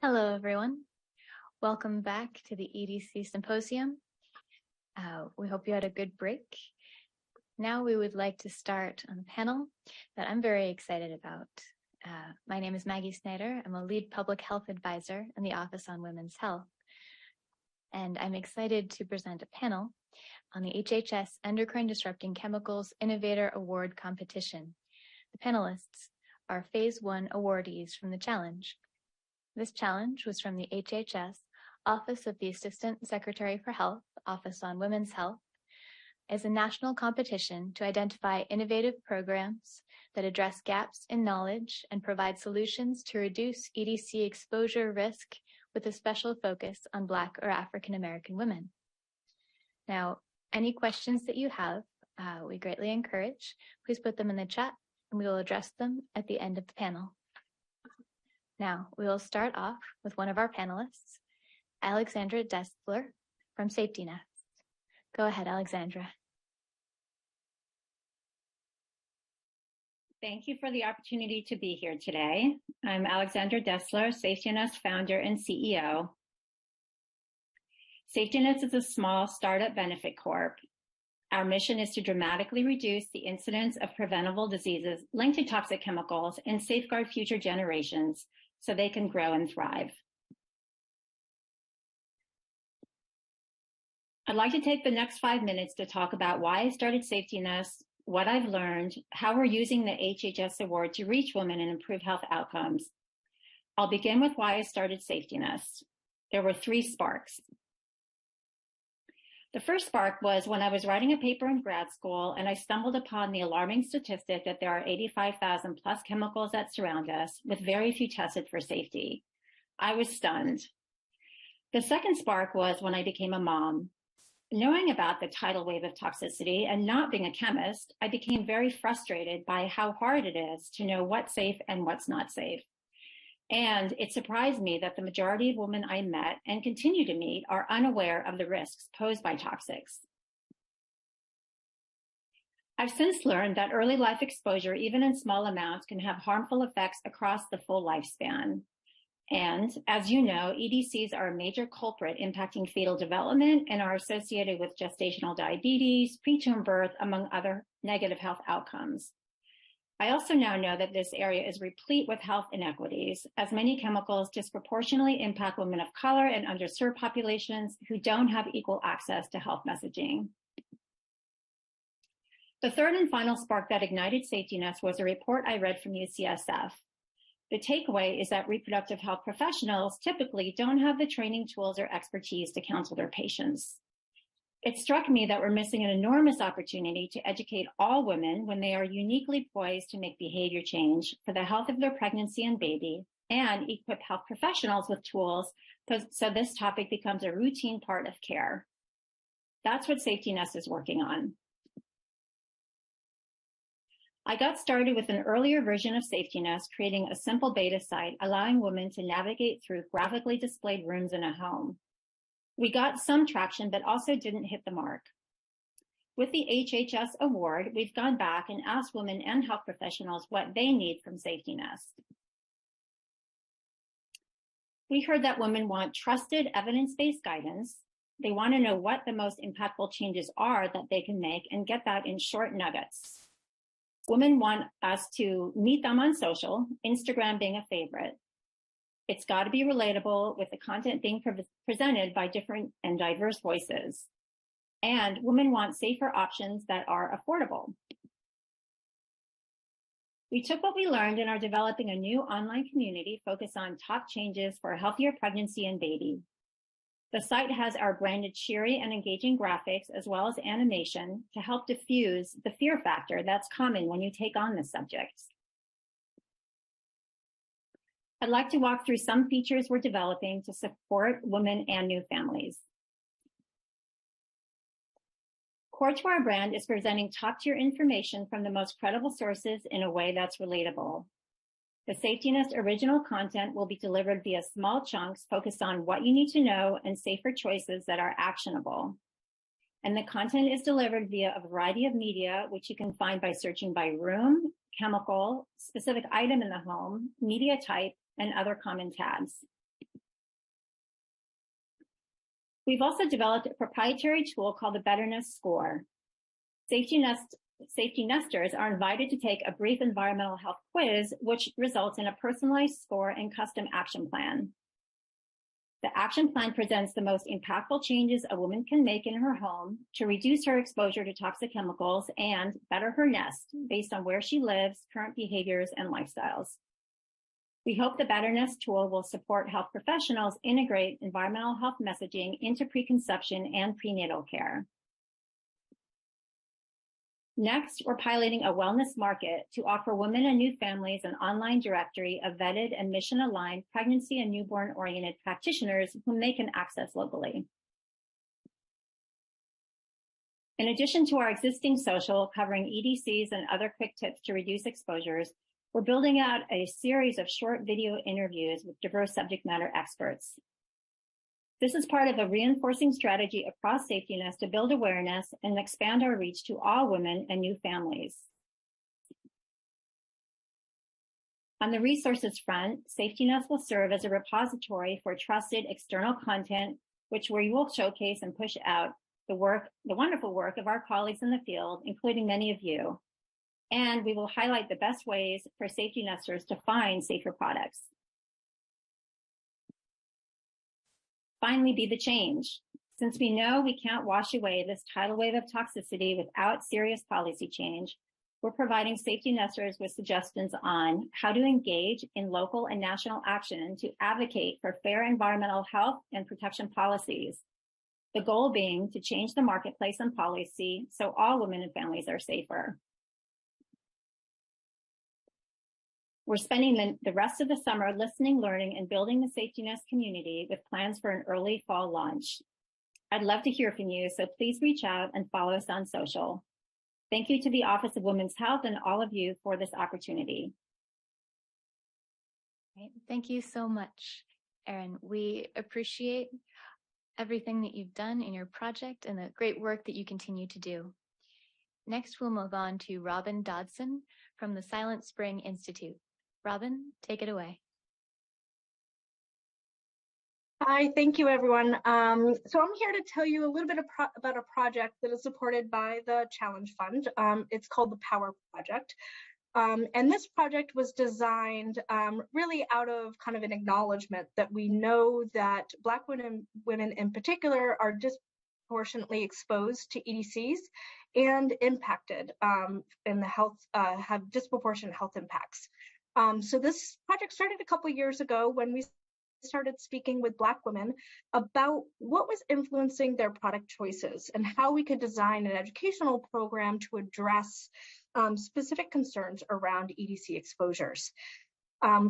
Hello, everyone. Welcome back to the EDC Symposium. We hope you had a good break. Now we would like to start on a panel that I'm very excited about. My name is Maggie Snyder. I'm a lead public health advisor in the Office on Women's Health. And I'm excited to present a panel on the HHS Endocrine Disrupting Chemicals Innovator Award Competition. The panelists are Phase 1 awardees from the challenge. This challenge was from the HHS Office of the Assistant Secretary for Health, Office on Women's Health, as a national competition to identify innovative programs that address gaps in knowledge and provide solutions to reduce EDC exposure risk with a special focus on Black or African American women. Now, any questions that you have, we greatly encourage. Please put them in the chat and we will address them at the end of the panel. Now, we will start off with one of our panelists, Alexandra Dessler from Safety Nest. Go ahead, Alexandra. Thank you for the opportunity to be here today. I'm Alexandra Dessler, Safety Nest founder and CEO. Safety Nest is a small startup benefit corp. Our mission is to dramatically reduce the incidence of preventable diseases linked to toxic chemicals and safeguard future generations so they can grow and thrive. I'd like to take the next 5 minutes to talk about why I started Safety Nest, what I've learned, how we're using the HHS award to reach women and improve health outcomes. I'll begin with why I started Safety Nest. There were 3 sparks. The first spark was when I was writing a paper in grad school and I stumbled upon the alarming statistic that there are 85,000 plus chemicals that surround us, with very few tested for safety. I was stunned. The second spark was when I became a mom. Knowing about the tidal wave of toxicity and not being a chemist, I became very frustrated by how hard it is to know what's safe and what's not safe. And it surprised me that the majority of women I met and continue to meet are unaware of the risks posed by toxics. I've since learned that early life exposure, even in small amounts, can have harmful effects across the full lifespan. And as you know, EDCs are a major culprit impacting fetal development and are associated with gestational diabetes, preterm birth, among other negative health outcomes. I also now know that this area is replete with health inequities, as many chemicals disproportionately impact women of color and underserved populations who don't have equal access to health messaging. The third and final spark that ignited Safety Nest was a report I read from UCSF. The takeaway is that reproductive health professionals typically don't have the training, tools, or expertise to counsel their patients. It struck me that we're missing an enormous opportunity to educate all women when they are uniquely poised to make behavior change for the health of their pregnancy and baby, and equip health professionals with tools so this topic becomes a routine part of care. That's what Safety Nest is working on. I got started with an earlier version of Safety Nest, creating a simple beta site allowing women to navigate through graphically displayed rooms in a home. We got some traction, but also didn't hit the mark. With the HHS award, we've gone back and asked women and health professionals what they need from Safety Nest. We heard that women want trusted, evidence-based guidance. They want to know what the most impactful changes are that they can make and get that in short nuggets. Women want us to meet them on social, Instagram being a favorite. It's got to be relatable with the content being presented by different and diverse voices. And women want safer options that are affordable. We took what we learned and are developing a new online community focused on top changes for a healthier pregnancy and baby. The site has our branded cheery and engaging graphics as well as animation to help diffuse the fear factor that's common when you take on this subject. I'd like to walk through some features we're developing to support women and new families. Core to our brand is presenting top-tier information from the most credible sources in a way that's relatable. The Safety Nest original content will be delivered via small chunks focused on what you need to know and safer choices that are actionable. And the content is delivered via a variety of media, which you can find by searching by room, chemical, specific item in the home, media type, and other common tags. We've also developed a proprietary tool called the Betterness Score. Safety nesters are invited to take a brief environmental health quiz, which results in a personalized score and custom action plan. The action plan presents the most impactful changes a woman can make in her home to reduce her exposure to toxic chemicals and better her nest based on where she lives, current behaviors, and lifestyles. We hope the Betterness tool will support health professionals integrate environmental health messaging into preconception and prenatal care. Next, we're piloting a wellness market to offer women and new families an online directory of vetted and mission-aligned pregnancy and newborn-oriented practitioners whom they can access locally. In addition to our existing social covering EDCs and other quick tips to reduce exposures, we're building out a series of short video interviews with diverse subject matter experts. This is part of a reinforcing strategy across Safety Nest to build awareness and expand our reach to all women and new families. On the resources front, Safety Nest will serve as a repository for trusted external content, where we will showcase and push out the wonderful work of our colleagues in the field, including many of you. And we will highlight the best ways for safety nesters to find safer products. Finally, be the change. Since we know we can't wash away this tidal wave of toxicity without serious policy change, we're providing safety nesters with suggestions on how to engage in local and national action to advocate for fair environmental health and protection policies. The goal being to change the marketplace and policy so all women and families are safer. We're spending the rest of the summer listening, learning, and building the Safety Nest community with plans for an early fall launch. I'd love to hear from you, so please reach out and follow us on social. Thank you to the Office of Women's Health and all of you for this opportunity. Thank you so much, Erin. We appreciate everything that you've done in your project and the great work that you continue to do. Next, we'll move on to Robin Dodson from the Silent Spring Institute. Robin, take it away. Hi, thank you, everyone. So I'm here to tell you a little bit about a project that is supported by the Challenge Fund. It's called the Power Project. And this project was designed really out of kind of an acknowledgement that we know that Black women in particular are disproportionately exposed to EDCs and impacted in the health, have disproportionate health impacts. So this project started a couple years ago when we started speaking with Black women about what was influencing their product choices and how we could design an educational program to address specific concerns around EDC exposures.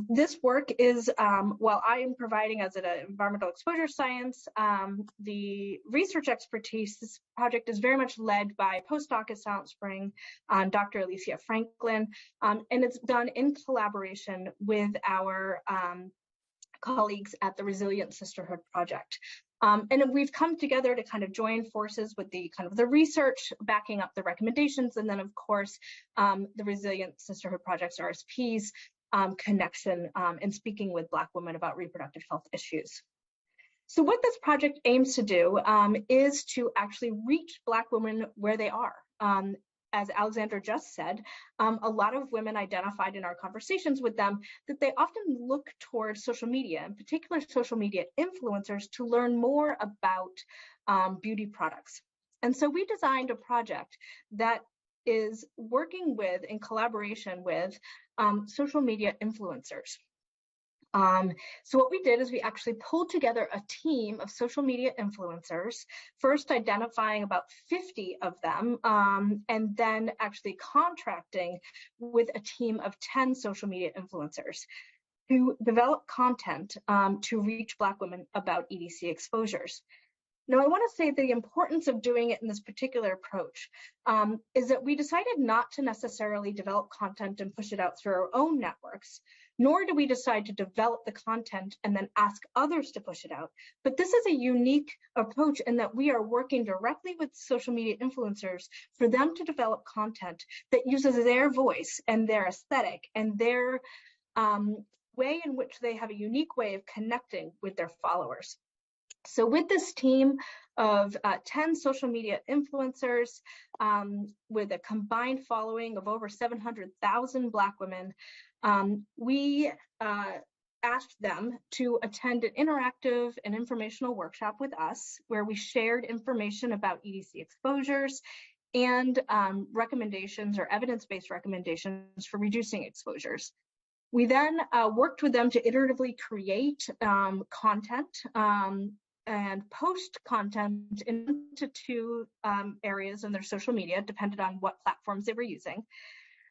This work is, while I am providing as an environmental exposure science, the research expertise, this project is very much led by postdoc at Silent Spring, Dr. Alicia Franklin, and it's done in collaboration with our colleagues at the Resilient Sisterhood Project. And we've come together to kind of join forces with the kind of the research backing up the recommendations, and then of course the Resilient Sisterhood Project's RSPs connection and speaking with Black women about reproductive health issues. So what this project aims to do is to actually reach Black women where they are. As Alexandra just said, a lot of women identified in our conversations with them that they often look towards social media, in particular social media influencers, to learn more about beauty products. And so we designed a project that is working with, in collaboration with, social media influencers. So what we did is we actually pulled together a team of social media influencers, first identifying about 50 of them, and then actually contracting with a team of 10 social media influencers who develop content to reach Black women about EDC exposures. Now, I want to say the importance of doing it in this particular approach is that we decided not to necessarily develop content and push it out through our own networks, nor do we decide to develop the content and then ask others to push it out. But this is a unique approach in that we are working directly with social media influencers for them to develop content that uses their voice and their aesthetic and their way in which they have a unique way of connecting with their followers. So with this team of 10 social media influencers with a combined following of over 700,000 Black women, we asked them to attend an interactive and informational workshop with us where we shared information about EDC exposures and recommendations or evidence-based recommendations for reducing exposures. We then worked with them to iteratively create content and post content into two areas in their social media, depending on what platforms they were using.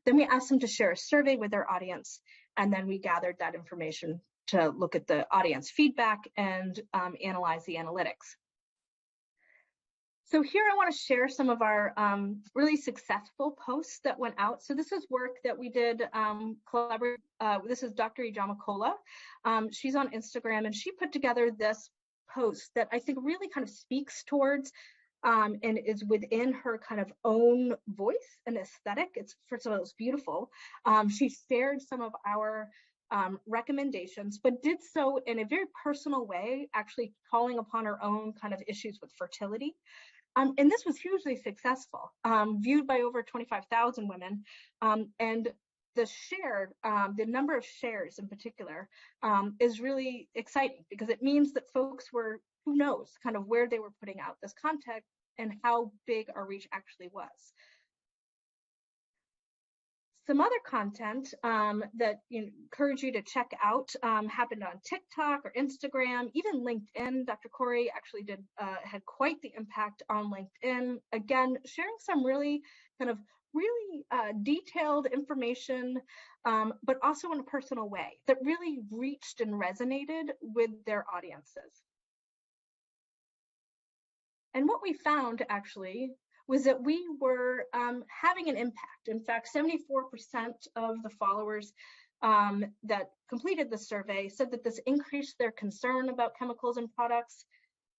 Then we asked them to share a survey with their audience, and then we gathered that information to look at the audience feedback and analyze the analytics. So here I want to share some of our really successful posts that went out. So this is work that we did collaborate. This is Dr. Ijama Kola. She's on Instagram, and she put together this post that I think really kind of speaks towards and is within her kind of own voice and aesthetic. It's, first of all, it's beautiful. She shared some of our recommendations, but did so in a very personal way, actually calling upon her own kind of issues with fertility. And this was hugely successful, viewed by over 25,000 women. And the number of shares in particular is really exciting because it means that folks were, who knows, kind of where they were putting out this content and how big our reach actually was. Some other content that encourage you to check out happened on TikTok or Instagram, even LinkedIn. Dr. Corey actually had quite the impact on LinkedIn. Again, sharing some really kind of detailed information, but also in a personal way that really reached and resonated with their audiences. And what we found actually was that we were having an impact. In fact, 74% of the followers that completed the survey said that this increased their concern about chemicals and products.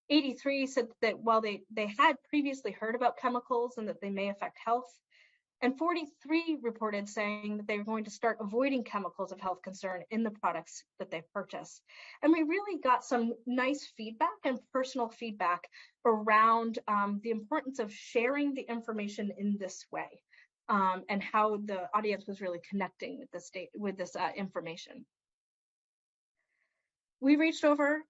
83 said that while they had previously heard about chemicals and that they may affect health, and 43 reported saying that they were going to start avoiding chemicals of health concern in the products that they purchased. And we really got some nice feedback and personal feedback around the importance of sharing the information in this way and how the audience was really connecting with this information. We reached over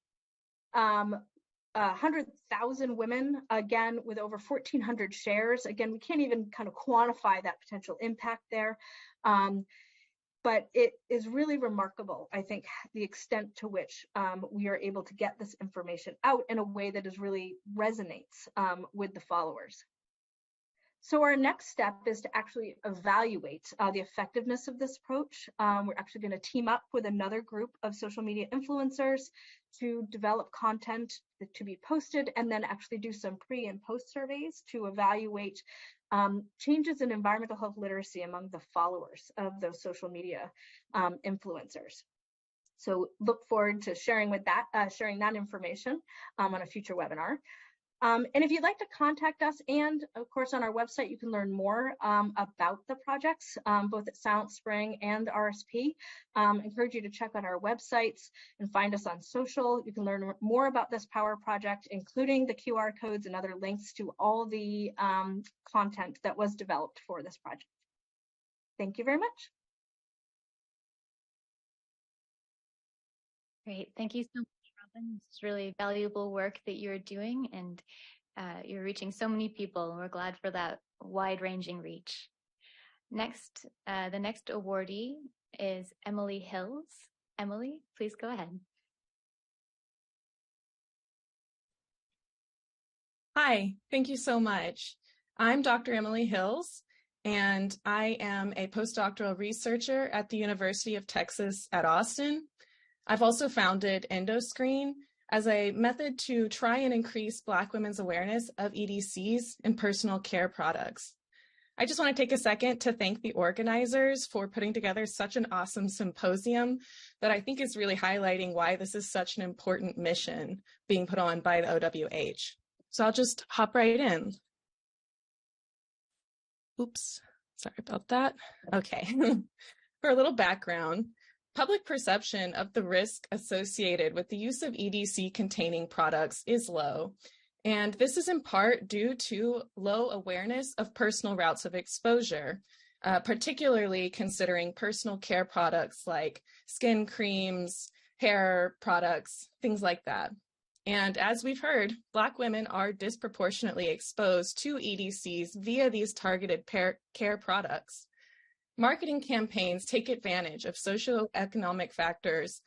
100,000 women, again, with over 1,400 shares. Again, we can't even kind of quantify that potential impact there, but it is really remarkable, I think, the extent to which we are able to get this information out in a way that is really resonates with the followers. So our next step is to actually evaluate the effectiveness of this approach. We're actually going to team up with another group of social media influencers to develop content to be posted and then actually do some pre and post surveys to evaluate changes in environmental health literacy among the followers of those social media influencers. So look forward to sharing that information on a future webinar. And if you'd like to contact us, and of course on our website, you can learn more about the projects, both at Silent Spring and RSP. Encourage you to check out our websites and find us on social. You can learn more about this Power project, including the QR codes and other links to all the content that was developed for this project. Thank you very much. Great, thank you so much. It's really valuable work that you're doing, and you're reaching so many people. We're glad for that wide-ranging reach. Next, the next awardee is Emily Hills. Emily, please go ahead. Hi, thank you so much. I'm Dr. Emily Hills, and I am a postdoctoral researcher at the University of Texas at Austin. I've also founded Endocrine as a method to try and increase Black women's awareness of EDCs and personal care products. I just want to take a second to thank the organizers for putting together such an awesome symposium that I think is really highlighting why this is such an important mission being put on by the OWH. So I'll just hop right in. Oops, sorry about that. Okay, for a little background, public perception of the risk associated with the use of EDC-containing products is low, and this is in part due to low awareness of personal routes of exposure, particularly considering personal care products like skin creams, hair products, things like that. And as we've heard, Black women are disproportionately exposed to EDCs via these targeted care products. Marketing campaigns take advantage of socioeconomic factors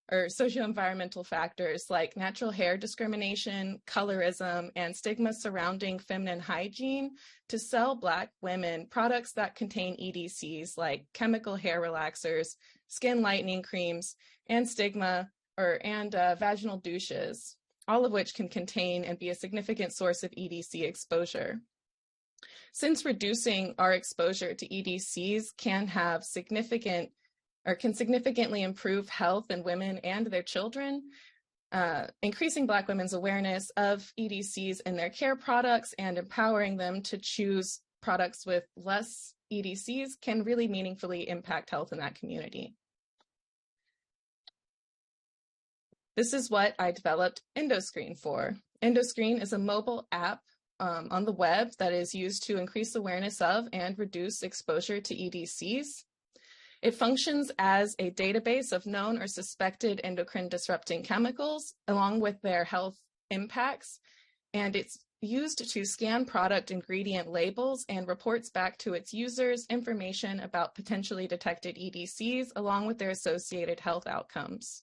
or socio-environmental factors like natural hair discrimination, colorism, and stigma surrounding feminine hygiene to sell Black women products that contain EDCs like chemical hair relaxers, skin lightening creams, and vaginal douches, all of which can contain and be a significant source of EDC exposure. Since reducing our exposure to EDCs can significantly improve health in women and their children, increasing Black women's awareness of EDCs in their care products and empowering them to choose products with less EDCs can really meaningfully impact health in that community. This is what I developed Endocrine for. Endocrine is a mobile app on the web that is used to increase awareness of and reduce exposure to EDCs. It functions as a database of known or suspected endocrine disrupting chemicals along with their health impacts, and it's used to scan product ingredient labels and reports back to its users information about potentially detected EDCs along with their associated health outcomes.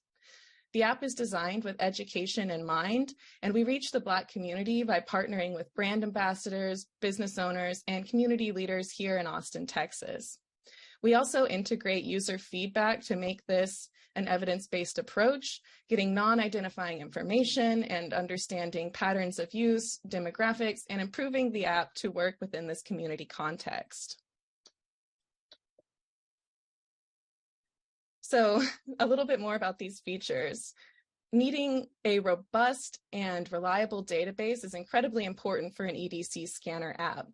The app is designed with education in mind, and we reach the Black community by partnering with brand ambassadors, business owners, and community leaders here in Austin, Texas. We also integrate user feedback to make this an evidence-based approach, getting non-identifying information and understanding patterns of use, demographics, and improving the app to work within this community context. So a little bit more about these features. Needing a robust and reliable database is incredibly important for an EDC scanner app.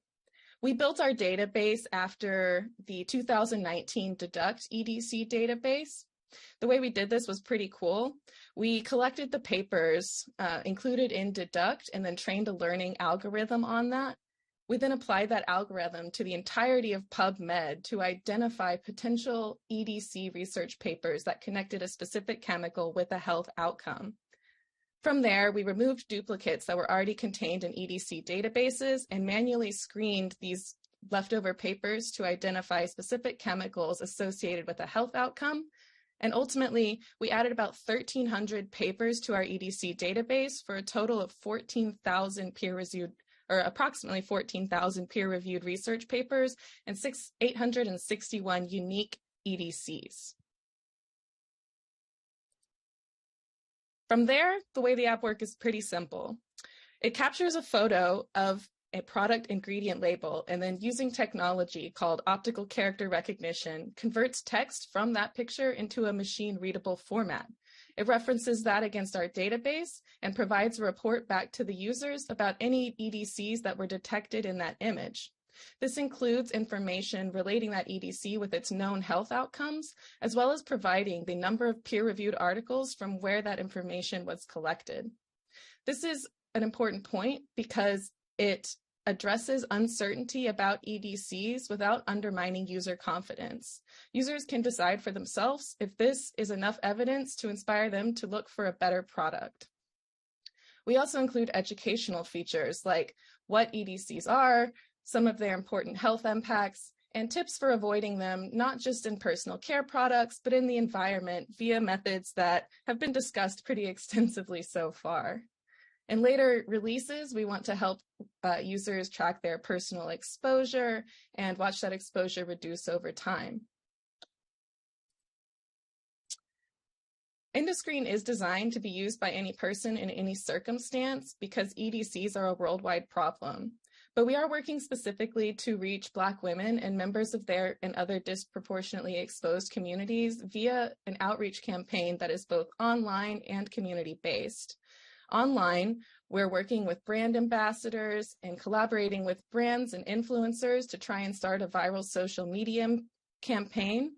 We built our database after the 2019 Deduct EDC database. The way we did this was pretty cool. We collected the papers included in Deduct and then trained a learning algorithm on that. We then applied that algorithm to the entirety of PubMed to identify potential EDC research papers that connected a specific chemical with a health outcome. From there, we removed duplicates that were already contained in EDC databases and manually screened these leftover papers to identify specific chemicals associated with a health outcome. And ultimately, we added about 1,300 papers to our EDC database for a total of 14,000 approximately 14,000 peer-reviewed research papers and 861 unique EDCs. From there, the way the app works is pretty simple. It captures a photo of a product ingredient label and then using technology called optical character recognition, converts text from that picture into a machine-readable format. It references that against our database and provides a report back to the users about any EDCs that were detected in that image. This includes information relating that EDC with its known health outcomes, as well as providing the number of peer-reviewed articles from where that information was collected. This is an important point because it addresses uncertainty about EDCs without undermining user confidence. Users can decide for themselves if this is enough evidence to inspire them to look for a better product. We also include educational features like what EDCs are, some of their important health impacts, and tips for avoiding them, not just in personal care products, but in the environment via methods that have been discussed pretty extensively so far. In later releases, we want to help users track their personal exposure and watch that exposure reduce over time. Endocrine is designed to be used by any person in any circumstance because EDCs are a worldwide problem. But we are working specifically to reach Black women and members of their and other disproportionately exposed communities via an outreach campaign that is both online and community-based. Online, we're working with brand ambassadors and collaborating with brands and influencers to try and start a viral social media campaign.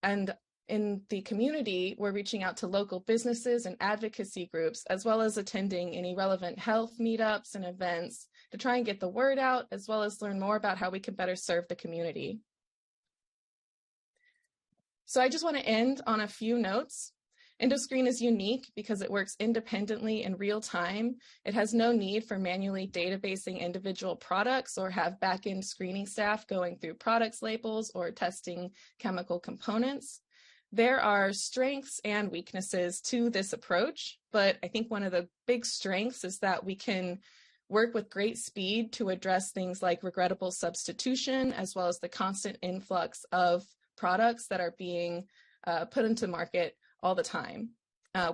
And in the community, we're reaching out to local businesses and advocacy groups, as well as attending any relevant health meetups and events to try and get the word out, as well as learn more about how we can better serve the community. So I just want to end on a few notes. Endocrine is unique because it works independently in real time. It has no need for manually databasing individual products or have back-end screening staff going through products labels or testing chemical components. There are strengths and weaknesses to this approach, but I think one of the big strengths is that we can work with great speed to address things like regrettable substitution, as well as the constant influx of products that are being put into market all the time.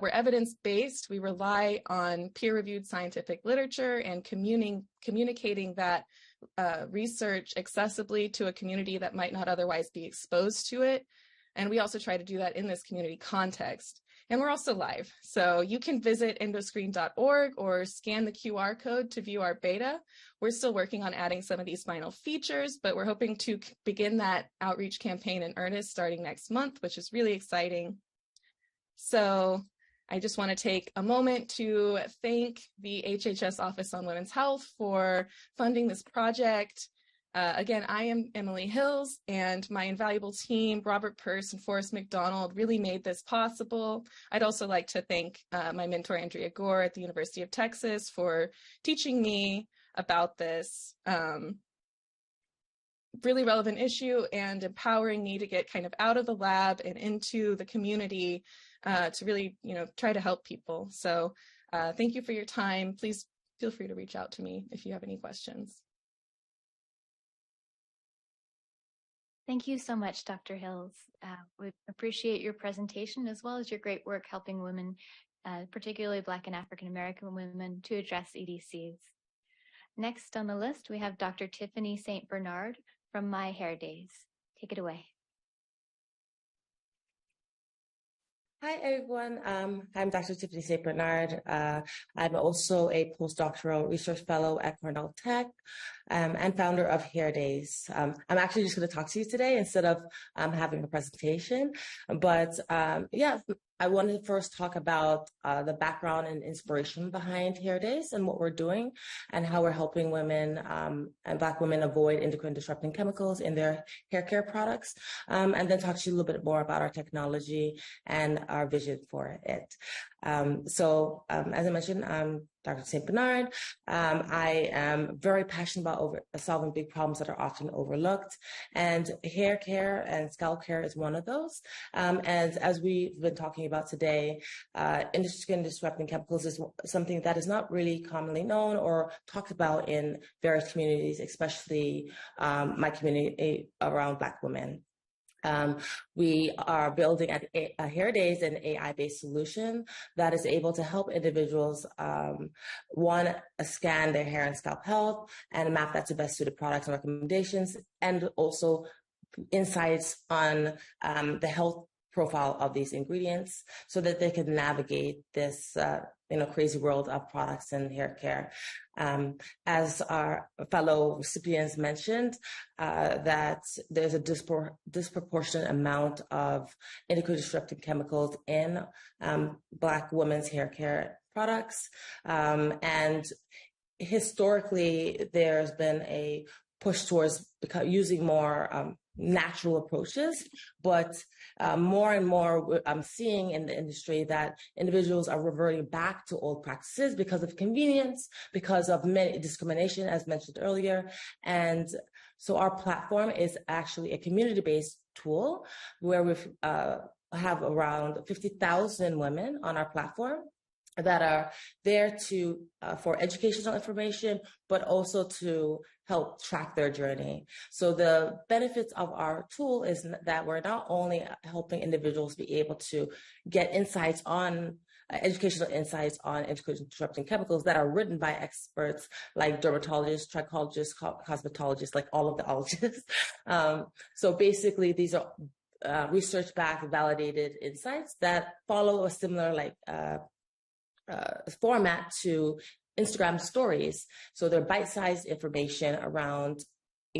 We're evidence-based. We rely on peer-reviewed scientific literature and communicating that research accessibly to a community that might not otherwise be exposed to it. And we also try to do that in this community context. And we're also live. So you can visit endocrine.org or scan the QR code to view our beta. We're still working on adding some of these final features, but we're hoping to begin that outreach campaign in earnest starting next month, which is really exciting. So I just want to take a moment to thank the HHS Office on Women's Health for funding this project. Again, I am Emily Hills, and my invaluable team, Robert Purse and Forrest McDonald, really made this possible. I'd also like to thank my mentor, Andrea Gore at the University of Texas, for teaching me about this really relevant issue and empowering me to get kind of out of the lab and into the community to really, try to help people. So thank you for your time. Please feel free to reach out to me if you have any questions. Thank you so much, Dr. Hills. We appreciate your presentation as well as your great work helping women, particularly Black and African American women, to address EDCs. Next on the list, we have Dr. Tiffany St. Bernard from My Hair Days. Take it away. Hi, everyone. I'm Dr. Tiffany St. Bernard. I'm also a postdoctoral research fellow at Cornell Tech and founder of Hair Days. I'm actually just going to talk to you today instead of having a presentation. But yeah, I wanted to first talk about the background and inspiration behind Hair Days and what we're doing and how we're helping women and Black women avoid endocrine disrupting chemicals in their hair care products, and then talk to you a little bit more about our technology and our vision for it. So as I mentioned, I'm Dr. St. Bernard. I am very passionate about solving big problems that are often overlooked, and hair care and scalp care is one of those. And as we've been talking about today, endocrine disrupting chemicals is something that is not really commonly known or talked about in various communities, especially my community around Black women. We are building a Hair Days, an AI-based solution that is able to help individuals, scan their hair and scalp health and map that to best suited products and recommendations, and also insights on the health profile of these ingredients so that they can navigate this crazy world of products and hair care. As our fellow recipients mentioned, that there's a disproportionate amount of endocrine disrupting chemicals in Black women's hair care products. And historically, there's been a push towards using more natural approaches, but more and more I'm seeing in the industry that individuals are reverting back to old practices because of convenience, because of many discrimination, as mentioned earlier. And so our platform is actually a community-based tool where we have around 50,000 women on our platform that are there for educational information, but also to help track their journey. So the benefits of our tool is that we're not only helping individuals be able to get insights on educational insights on endocrine disrupting chemicals that are written by experts like dermatologists, trichologists, cosmetologists, like all of the ologists. So basically, these are research-backed, validated insights that follow a similar format to Instagram stories. So they're bite-sized information around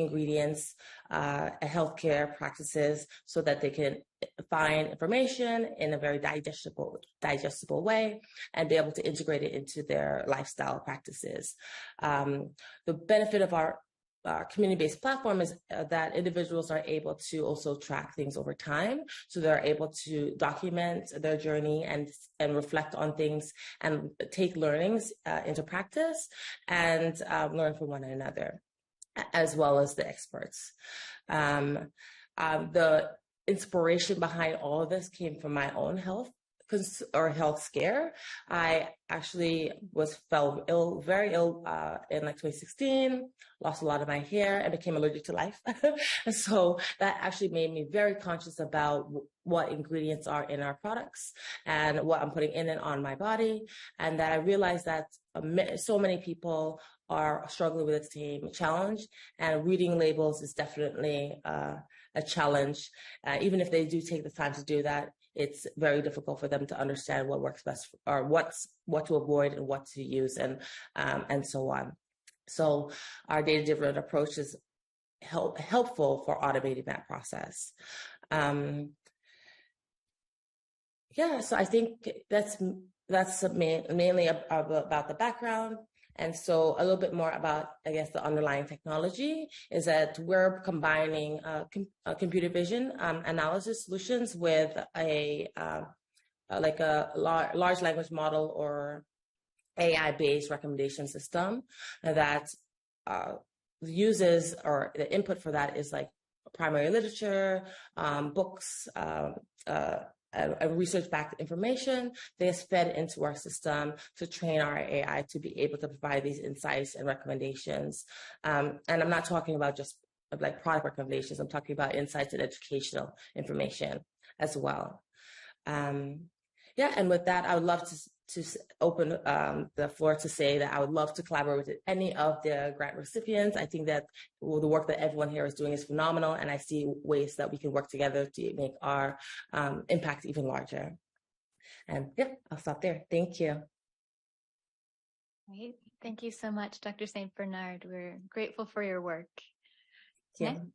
ingredients at healthcare practices so that they can find information in a very digestible way and be able to integrate it into their lifestyle practices. The benefit of our community-based platform is that individuals are able to also track things over time. So they're able to document their journey and reflect on things and take learnings into practice and learn from one another, as well as the experts. The inspiration behind all of this came from my own health scare. I actually fell ill, very ill in like 2016, lost a lot of my hair and became allergic to life. And so that actually made me very conscious about what ingredients are in our products and what I'm putting in and on my body. And that I realized that so many people are struggling with the same challenge, and reading labels is definitely a challenge. Even if they do take the time to do that, it's very difficult for them to understand what works best or what to avoid and what to use and so on. So our data-driven approach is helpful for automating that process. So I think that's mainly about the background. And so a little bit more about, I guess, the underlying technology is that we're combining computer vision analysis solutions with a large language model or AI-based recommendation system that uses, or the input for that is like primary literature, books, research-backed information that is fed into our system to train our AI to be able to provide these insights and recommendations. And I'm not talking about just like product recommendations. I'm talking about insights and educational information as well. And with that, I would love to open the floor to say that I would love to collaborate with any of the grant recipients. I think that the work that everyone here is doing is phenomenal, and I see ways that we can work together to make our impact even larger. And I'll stop there. Thank you. Great. Thank you so much, Dr. St. Bernard. We're grateful for your work. Yeah. Next,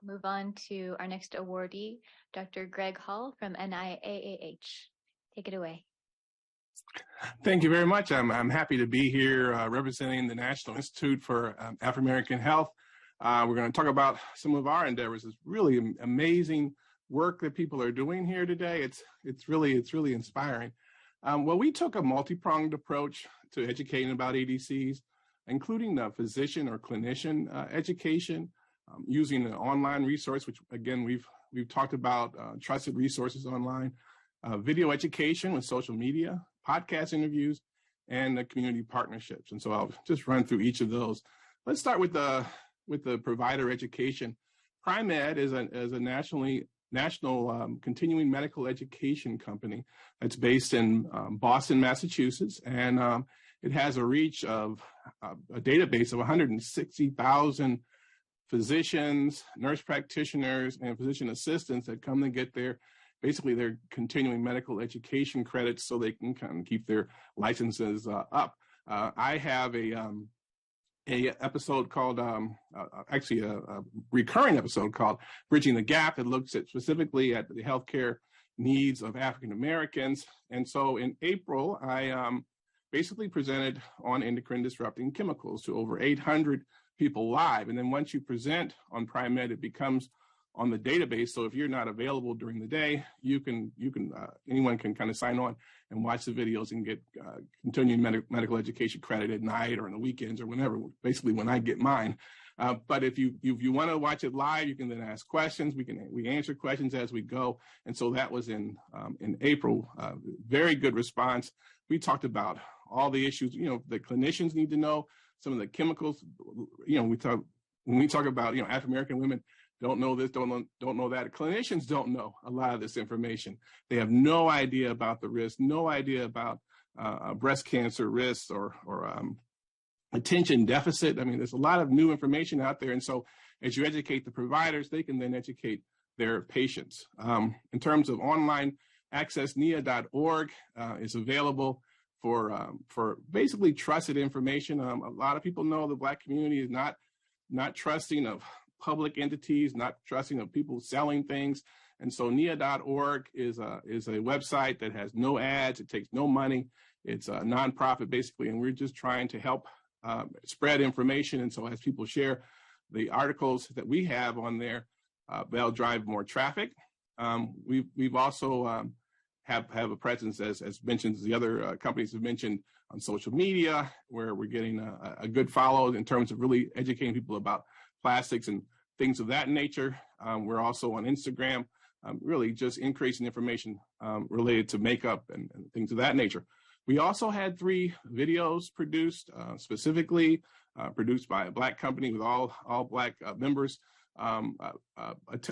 we'll move on to our next awardee, Dr. Greg Hall from NIAAH. Take it away. Thank you very much. I'm happy to be here representing the National Institute for African American Health. We're going to talk about some of our endeavors. It's really amazing work that people are doing here today. It's really inspiring. Well, we took a multi-pronged approach to educating about ADCs, including the physician or clinician education, using an online resource, which again we've talked about, trusted resources online, video education with social media, podcast interviews, and the community partnerships. And so I'll just run through each of those. Let's start with the provider education. Pri-Med is a national continuing medical education company that's based in Boston, Massachusetts, and it has a reach of a database of 160,000 physicians, nurse practitioners, and physician assistants that come to get their continuing medical education credits so they can kind of keep their licenses up. I have a episode called, actually a recurring episode called Bridging the Gap that looks at specifically at the healthcare needs of African Americans. And so in April, I basically presented on endocrine disrupting chemicals to over 800 people live. And then once you present on Pri-Med, it becomes on the database. So if you're not available during the day, anyone can kind of sign on and watch the videos and get continuing medical education credit at night or on the weekends or whenever, basically when I get mine. But if you want to watch it live, you can then ask questions. We answer questions as we go. And so that was in April. Very good response. We talked about all the issues, the clinicians need to know, some of the chemicals, when we talk about, African American women don't know this, don't know that. Clinicians don't know a lot of this information. They have no idea about the risk, no idea about breast cancer risks or attention deficit. I mean, there's a lot of new information out there. And so as you educate the providers, they can then educate their patients. In terms of online access, nia.org is available for basically trusted information. A lot of people know the Black community is not not trusting of public entities, not trusting of people selling things. And so NIA.org is a website that has no ads. It takes no money. It's a nonprofit basically, and we're just trying to help spread information. And so as people share the articles that we have on there, they'll drive more traffic. We've also have a presence, as mentioned, the other companies have mentioned, on social media, where we're getting a good follow in terms of really educating people about plastics and things of that nature. We're also on Instagram, really just increasing information related to makeup and things of that nature. We also had 3 videos produced, specifically produced by a Black company with all Black members. A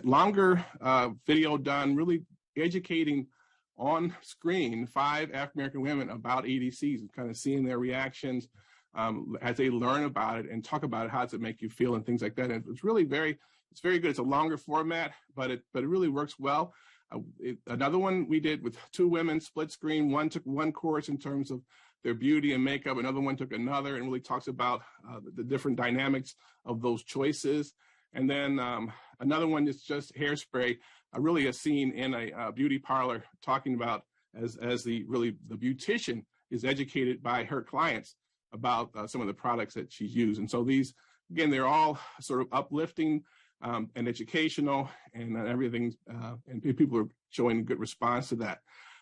longer video done, really educating on screen 5 African-American women about EDCs and kind of seeing their reactions as they learn about it and talk about it, how does it make you feel and things like that. And it's really very good. It's a longer format, but it really works well. Another one we did with 2 women, split screen. One took one course in terms of their beauty and makeup. Another one took another, and really talks about the different dynamics of those choices. And then another one is just hairspray, really a scene in a beauty parlor, talking about as the beautician is educated by her clients about some of the products that she's used. And so these, again, they're all sort of uplifting and educational, and everything, and people are showing a good response to that.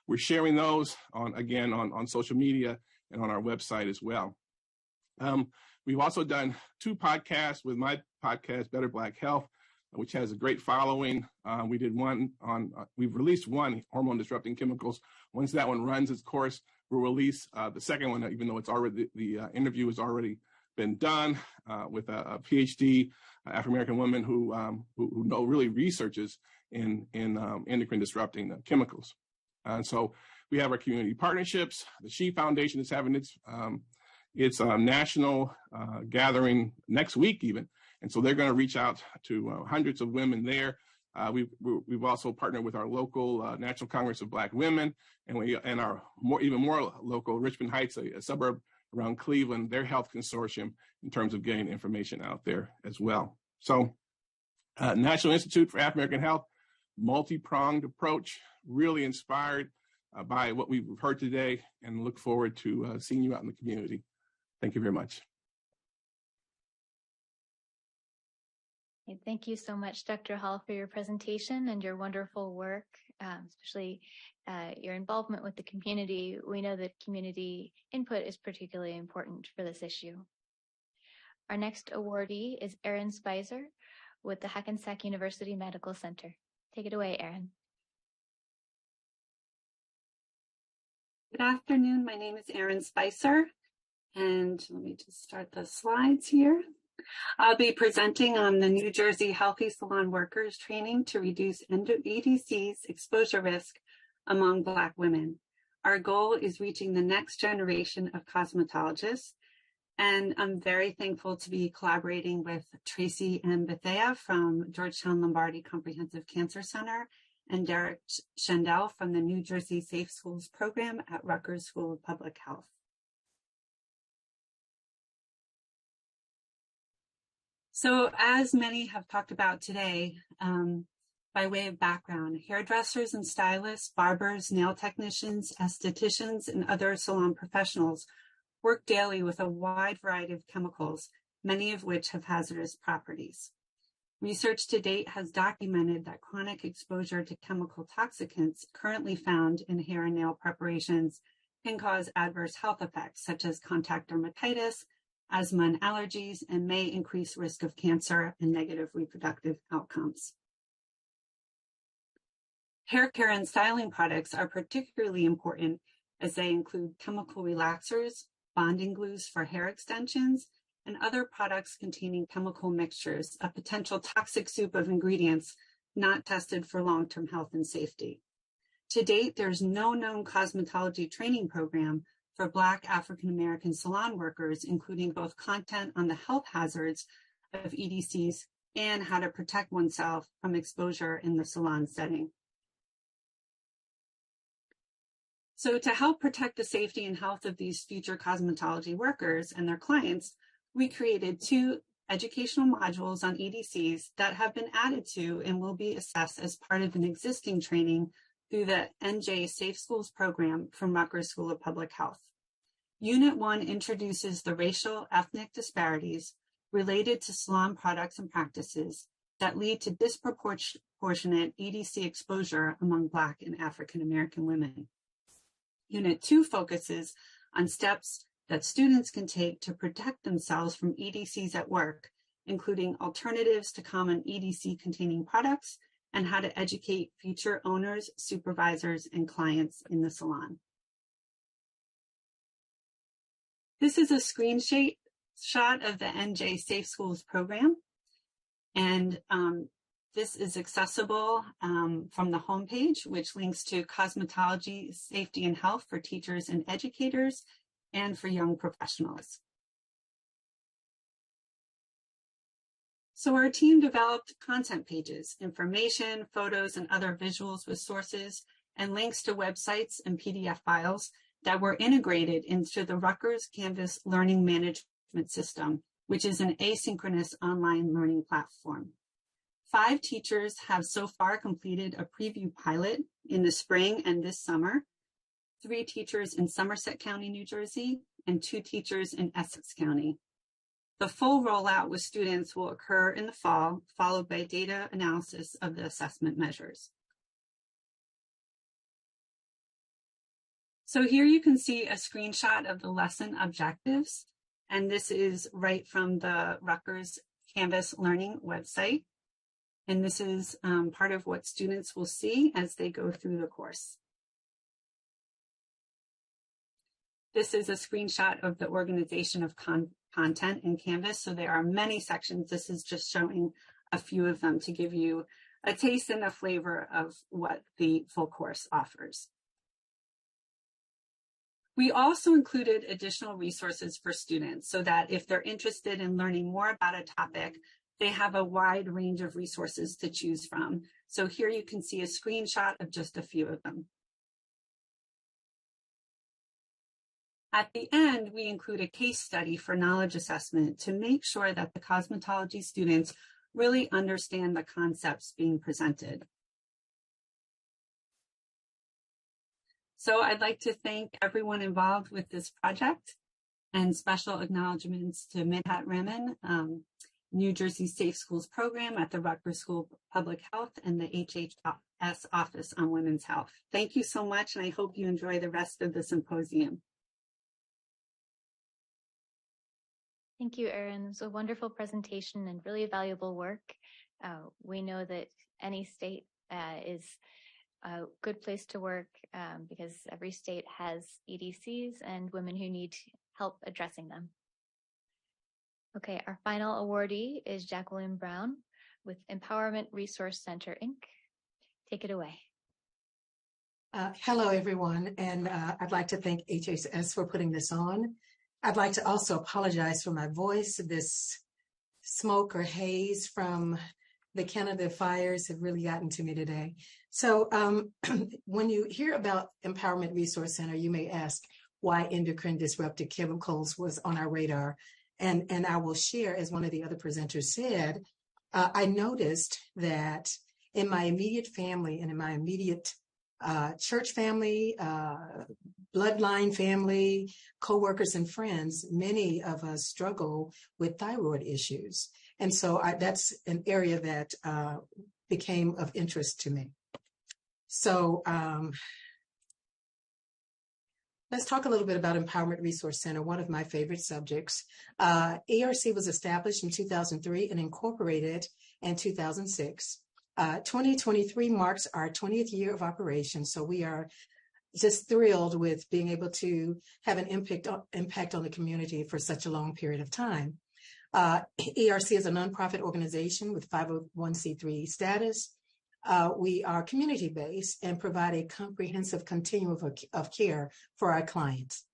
We're sharing those on social media and on our website as well. We've also done 2 podcasts with my podcast, Better Black Health, which has a great following. We've released 1, hormone disrupting chemicals. Once that one runs its course, we'll release the second one, even though it's already, the interview has already been done with a Ph.D. African-American woman who really researches in endocrine disrupting chemicals. And so we have our community partnerships. The She Foundation is having its national gathering next week even. And so they're going to reach out to hundreds of women there. We've also partnered with our local National Congress of Black Women, and our even more local Richmond Heights, a suburb around Cleveland, their health consortium, in terms of getting information out there as well. So National Institute for African American Health, multi-pronged approach, really inspired by what we've heard today, and look forward to seeing you out in the community. Thank you very much. Thank you so much, Dr. Hall, for your presentation and your wonderful work, especially your involvement with the community. We know that community input is particularly important for this issue. Our next awardee is Erin Spicer with the Hackensack University Medical Center. Take it away, Erin. Good afternoon. My name is Erin Spicer, and let me just start the slides here. I'll be presenting on the New Jersey Healthy Salon Workers Training to reduce EDC's exposure risk among Black women. Our goal is reaching the next generation of cosmetologists, and I'm very thankful to be collaborating with Tracy and Bethea from Georgetown Lombardi Comprehensive Cancer Center and Derek Schendel from the New Jersey Safe Schools Program at Rutgers School of Public Health. So as many have talked about today, by way of background, hairdressers and stylists, barbers, nail technicians, estheticians, and other salon professionals work daily with a wide variety of chemicals, many of which have hazardous properties. Research to date has documented that chronic exposure to chemical toxicants currently found in hair and nail preparations can cause adverse health effects such as contact dermatitis, asthma and allergies, and may increase risk of cancer and negative reproductive outcomes. Hair care and styling products are particularly important as they include chemical relaxers, bonding glues for hair extensions, and other products containing chemical mixtures, a potential toxic soup of ingredients not tested for long-term health and safety. To date, there's no known cosmetology training program for Black African-American salon workers, including both content on the health hazards of EDCs and how to protect oneself from exposure in the salon setting. So to help protect the safety and health of these future cosmetology workers and their clients, we created 2 educational modules on EDCs that have been added to and will be assessed as part of an existing training through the NJ Safe Schools program from Rutgers School of Public Health. Unit 1 introduces the racial ethnic disparities related to salon products and practices that lead to disproportionate EDC exposure among Black and African American women. Unit 2 focuses on steps that students can take to protect themselves from EDCs at work, including alternatives to common EDC-containing products and how to educate future owners, supervisors, and clients in the salon. This is a screenshot of the NJ Safe Schools program, and this is accessible from the homepage, which links to cosmetology, safety, and health for teachers and educators, and for young professionals. So our team developed content pages, information, photos, and other visuals with sources and links to websites and PDF files that were integrated into the Rutgers Canvas Learning Management System, which is an asynchronous online learning platform. 5 teachers have so far completed a preview pilot in the spring and this summer, 3 teachers in Somerset County, New Jersey, and 2 teachers in Essex County. The full rollout with students will occur in the fall, followed by data analysis of the assessment measures. So here you can see a screenshot of the lesson objectives, and this is right from the Rutgers Canvas Learning website. And this is part of what students will see as they go through the course. This is a screenshot of the organization of content in Canvas. So there are many sections. This is just showing a few of them to give you a taste and a flavor of what the full course offers. We also included additional resources for students so that if they're interested in learning more about a topic, they have a wide range of resources to choose from. So here you can see a screenshot of just a few of them. At the end, we include a case study for knowledge assessment to make sure that the cosmetology students really understand the concepts being presented. So I'd like to thank everyone involved with this project, and special acknowledgements to Midhat Raman, New Jersey Safe Schools Program at the Rutgers School of Public Health, and the HHS Office on Women's Health. Thank you so much, and I hope you enjoy the rest of the symposium. Thank you, Erin. It was a wonderful presentation and really valuable work. We know that any state is a good place to work because every state has EDCs and women who need help addressing them. Okay, our final awardee is Jacqueline Brown with Empowerment Resource Center, Inc. Take it away. Hello, everyone, and I'd like to thank HHS for putting this on. I'd like to also apologize for my voice. This smoke or haze from the Canada fires have really gotten to me today. So when you hear about Empowerment Resource Center, you may ask why endocrine disruptive chemicals was on our radar. And I will share, as one of the other presenters said, I noticed that in my immediate family and in my immediate church family, bloodline family, coworkers and friends, many of us struggle with thyroid issues. And so that's an area that became of interest to me. So let's talk a little bit about Empowerment Resource Center, one of my favorite subjects. ERC was established in 2003 and incorporated in 2006. 2023 marks our 20th year of operation, so we are just thrilled with being able to have an impact on the community for such a long period of time. ERC is a nonprofit organization with 501c3 status. We are community-based and provide a comprehensive continuum of care for our clients.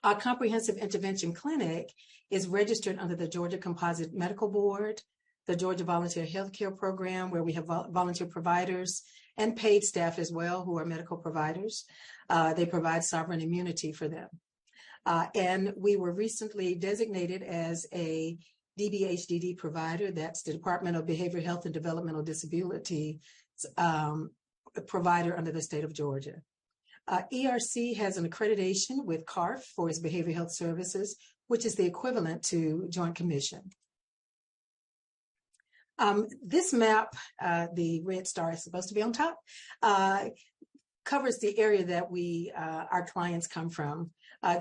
Our comprehensive intervention clinic is registered under the Georgia Composite Medical Board, the Georgia Volunteer Healthcare Program, where we have volunteer providers and paid staff as well who are medical providers. They provide sovereign immunity for them. And we were recently designated as a DBHDD provider. That's the Department of Behavioral Health and Developmental Disability provider under the state of Georgia. ERC has an accreditation with CARF for its behavioral health services, which is the equivalent to Joint Commission. This map, the red star is supposed to be on top, covers the area that our clients come from.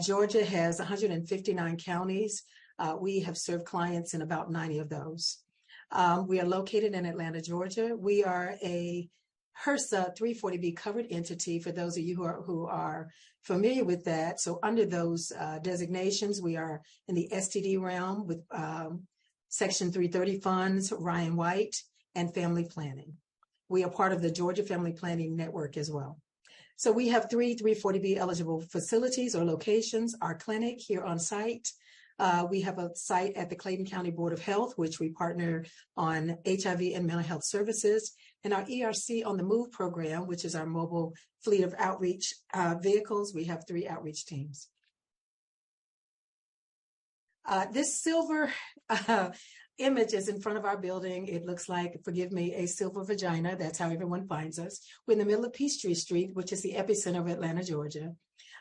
Georgia has 159 counties. We have served clients in about 90 of those. We are located in Atlanta, Georgia. We are a HRSA 340B covered entity for those of you who are familiar with that. So under those designations, we are in the STD realm with Section 330 funds, Ryan White, and family planning. We are part of the Georgia Family Planning Network as well. So we have 3 340B eligible facilities or locations, our clinic here on site. We have a site at the Clayton County Board of Health, which we partner on HIV and mental health services, and our ERC on the MOVE program, which is our mobile fleet of outreach vehicles. We have 3 outreach teams. This silver image is in front of our building. It looks like, forgive me, a silver vagina. That's how everyone finds us. We're in the middle of Peachtree Street, which is the epicenter of Atlanta, Georgia.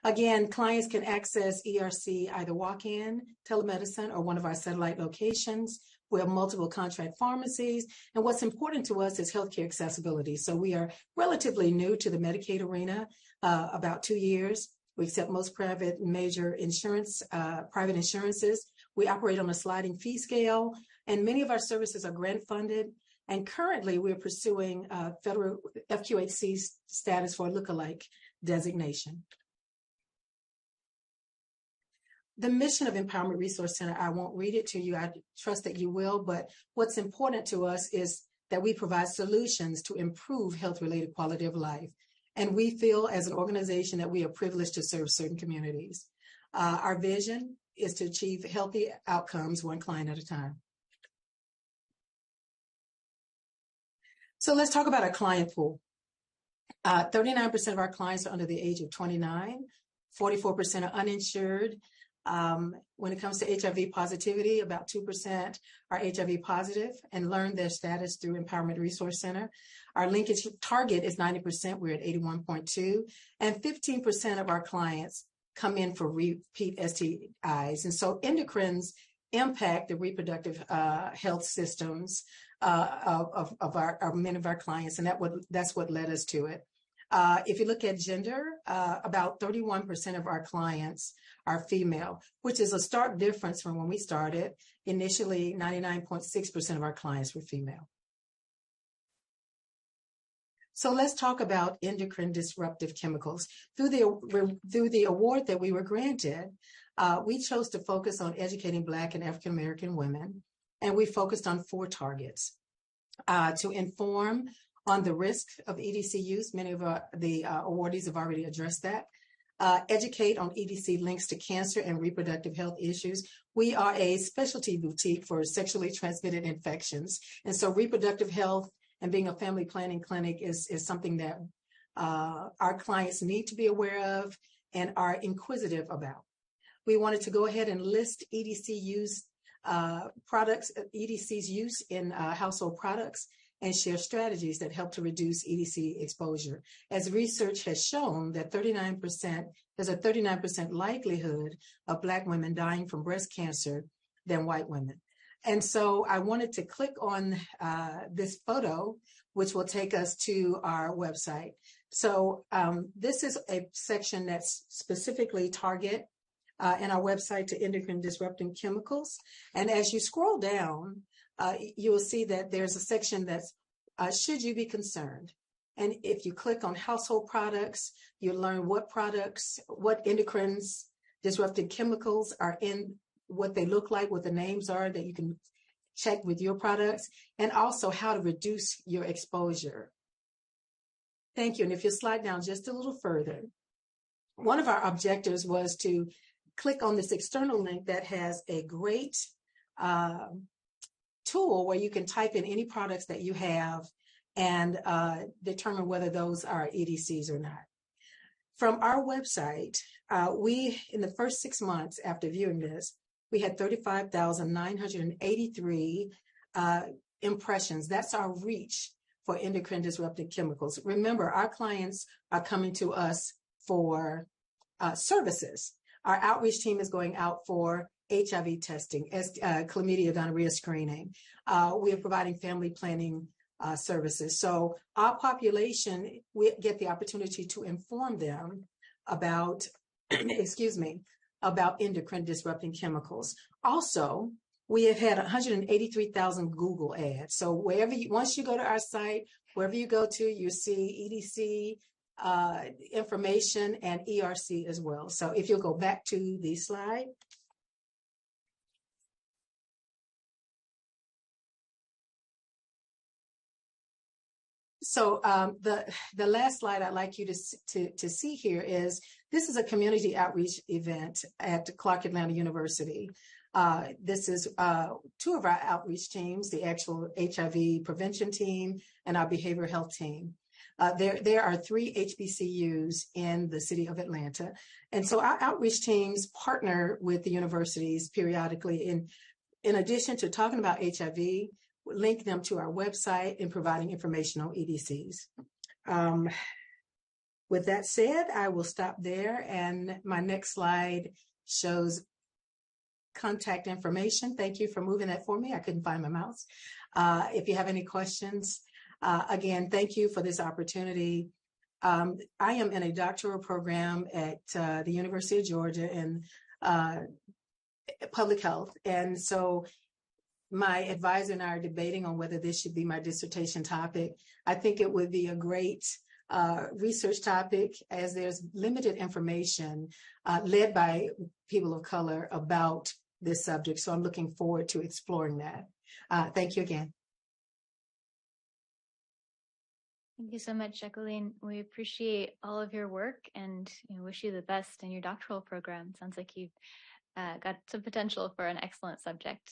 Again, clients can access ERC either walk-in, telemedicine, or one of our satellite locations. We have multiple contract pharmacies. And what's important to us is healthcare accessibility. So we are relatively new to the Medicaid arena, about 2 years. We accept most private major insurance, private insurances. We operate on a sliding fee scale, and many of our services are grant funded. And currently we're pursuing federal FQHC status for lookalike designation. The mission of Empowerment Resource Center, I won't read it to you. I trust that you will, but what's important to us is that we provide solutions to improve health-related quality of life. And we feel as an organization that we are privileged to serve certain communities. Our vision is to achieve healthy outcomes one client at a time. So let's talk about our client pool. 39% of our clients are under the age of 29, 44% are uninsured. When it comes to HIV positivity, about 2% are HIV positive and learn their status through Empowerment Resource Center. Our linkage target is 90%. We're at 81.2%. And 15% of our clients come in for repeat STIs. And so endocrines impact the reproductive health systems of many of our clients. And that's what led us to it. If you look at gender, about 31% of our clients are female, which is a stark difference from when we started. Initially, 99.6% of our clients were female. So let's talk about endocrine disruptive chemicals. Through the award that we were granted, we chose to focus on educating Black and African American women, and we focused on 4 targets. To inform on the risk of EDC use, many of the awardees have already addressed that. Educate on EDC links to cancer and reproductive health issues. We are a specialty boutique for sexually transmitted infections. And so reproductive health and being a family planning clinic is something that our clients need to be aware of and are inquisitive about. We wanted to go ahead and list EDC use products, EDC's use in household products, and share strategies that help to reduce EDC exposure. As research has shown that there's a 39% likelihood of Black women dying from breast cancer than white women. And so I wanted to click on this photo, which will take us to our website. So this is a section that's specifically target in our website to endocrine disrupting chemicals. And as you scroll down, you will see that there's a section that's should you be concerned? And if you click on household products, you learn what products, what endocrines disrupting chemicals are in, what they look like, what the names are that you can check with your products, and also how to reduce your exposure. Thank you. And if you slide down just a little further, one of our objectives was to click on this external link that has a great tool where you can type in any products that you have and determine whether those are EDCs or not. From our website, we, in the first 6 months after viewing this, we had 35,983 impressions. That's our reach for endocrine disrupting chemicals. Remember, our clients are coming to us for services. Our outreach team is going out for HIV testing, chlamydia, gonorrhea screening. We are providing family planning services. So our population, we get the opportunity to inform them about, excuse me, about endocrine disrupting chemicals. Also, we have had 183,000 Google ads. So once you go to our site, wherever you go to, you see EDC information and ERC as well. So if you'll go back to the slide. So the last slide I'd like you to see here is, this is a community outreach event at Clark Atlanta University. This is two of our outreach teams, the actual HIV prevention team and our behavioral health team. There are 3 HBCUs in the city of Atlanta. And so our outreach teams partner with the universities periodically. In addition to talking about HIV, link them to our website and providing informational EDCs. With that said, I will stop there, and my next slide shows contact information. Thank you for moving that for me. I couldn't find my mouse. If you have any questions, again, thank you for this opportunity. I am in a doctoral program at the University of Georgia in public health. And so my advisor and I are debating on whether this should be my dissertation topic. I think it would be a great research topic, as there's limited information led by people of color about this subject. So I'm looking forward to exploring that. Thank you again. Thank you so much, Jacqueline. We appreciate all of your work and wish you the best in your doctoral program. Sounds like you've got some potential for an excellent subject.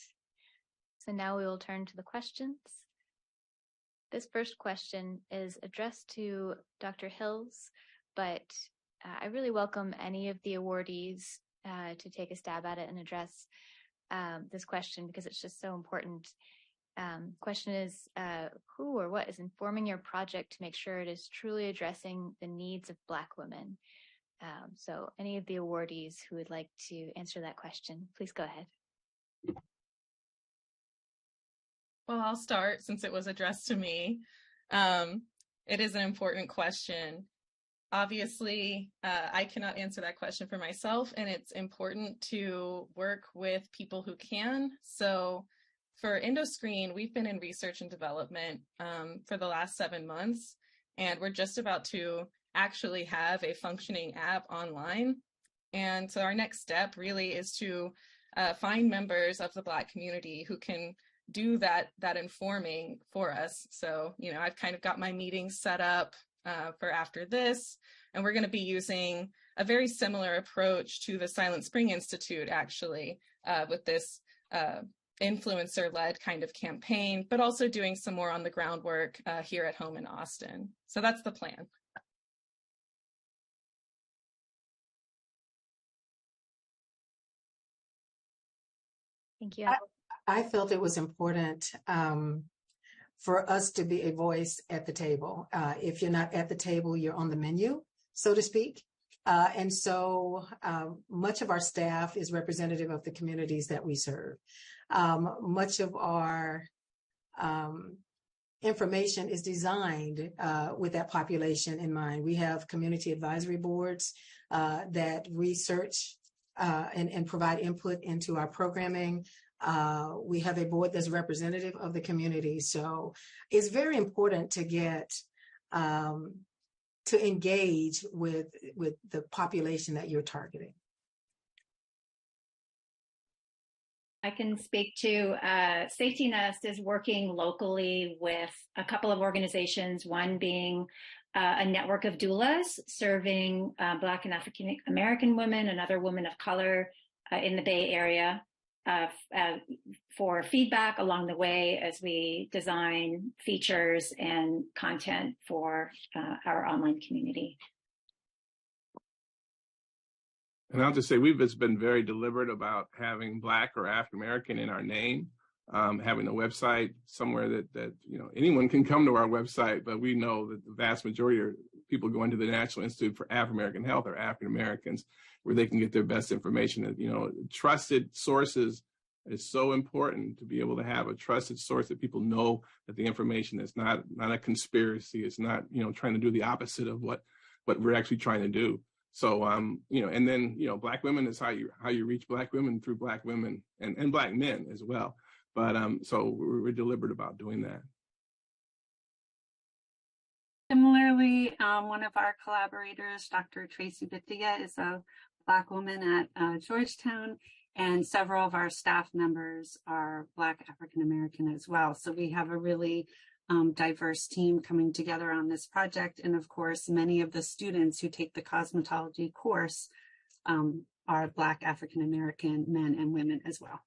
So now we will turn to the questions. This first question is addressed to Dr. Hills, but I really welcome any of the awardees to take a stab at it and address this question, because it's just so important. Question is, who or what is informing your project to make sure it is truly addressing the needs of Black women? So any of the awardees who would like to answer that question, please go ahead. Well, I'll start since it was addressed to me. It is an important question. Obviously, I cannot answer that question for myself, and it's important to work with people who can. So for Endocrine, we've been in research and development for the last 7 months, and we're just about to actually have a functioning app online. And so our next step really is to find members of the Black community who can do that informing for us. So, I've kind of got my meetings set up for after this, and we're going to be using a very similar approach to the Silent Spring Institute, actually, with this influencer-led kind of campaign, but also doing some more on the groundwork here at home in Austin. So that's the plan. Thank you. I felt it was important for us to be a voice at the table. If you're not at the table, you're on the menu, so to speak. And so much of our staff is representative of the communities that we serve. Much of our information is designed with that population in mind. We have community advisory boards that research and provide input into our programming. We have a board that's representative of the community. So it's very important to get to engage with the population that you're targeting. I can speak to Safety Nest is working locally with a couple of organizations, one being a network of doulas serving Black and African American women and other women of color in the Bay Area for feedback along the way as we design features and content for our online community. And I'll just say we've just been very deliberate about having Black or African American in our name, having a website somewhere that anyone can come to our website, but we know that the vast majority of people going to the National Institute for African American Health are African Americans, where they can get their best information. Trusted sources is so important, to be able to have a trusted source that people know that the information is not a conspiracy. It's not trying to do the opposite of what we're actually trying to do. So and then Black women is how you reach Black women, through Black women and Black men as well. But so we're deliberate about doing that. Similarly, one of our collaborators, Dr. Tracy Bithia, is a Black woman at Georgetown, and several of our staff members are Black African American as well. So we have a really diverse team coming together on this project. And of course, many of the students who take the cosmetology course are Black African American men and women as well.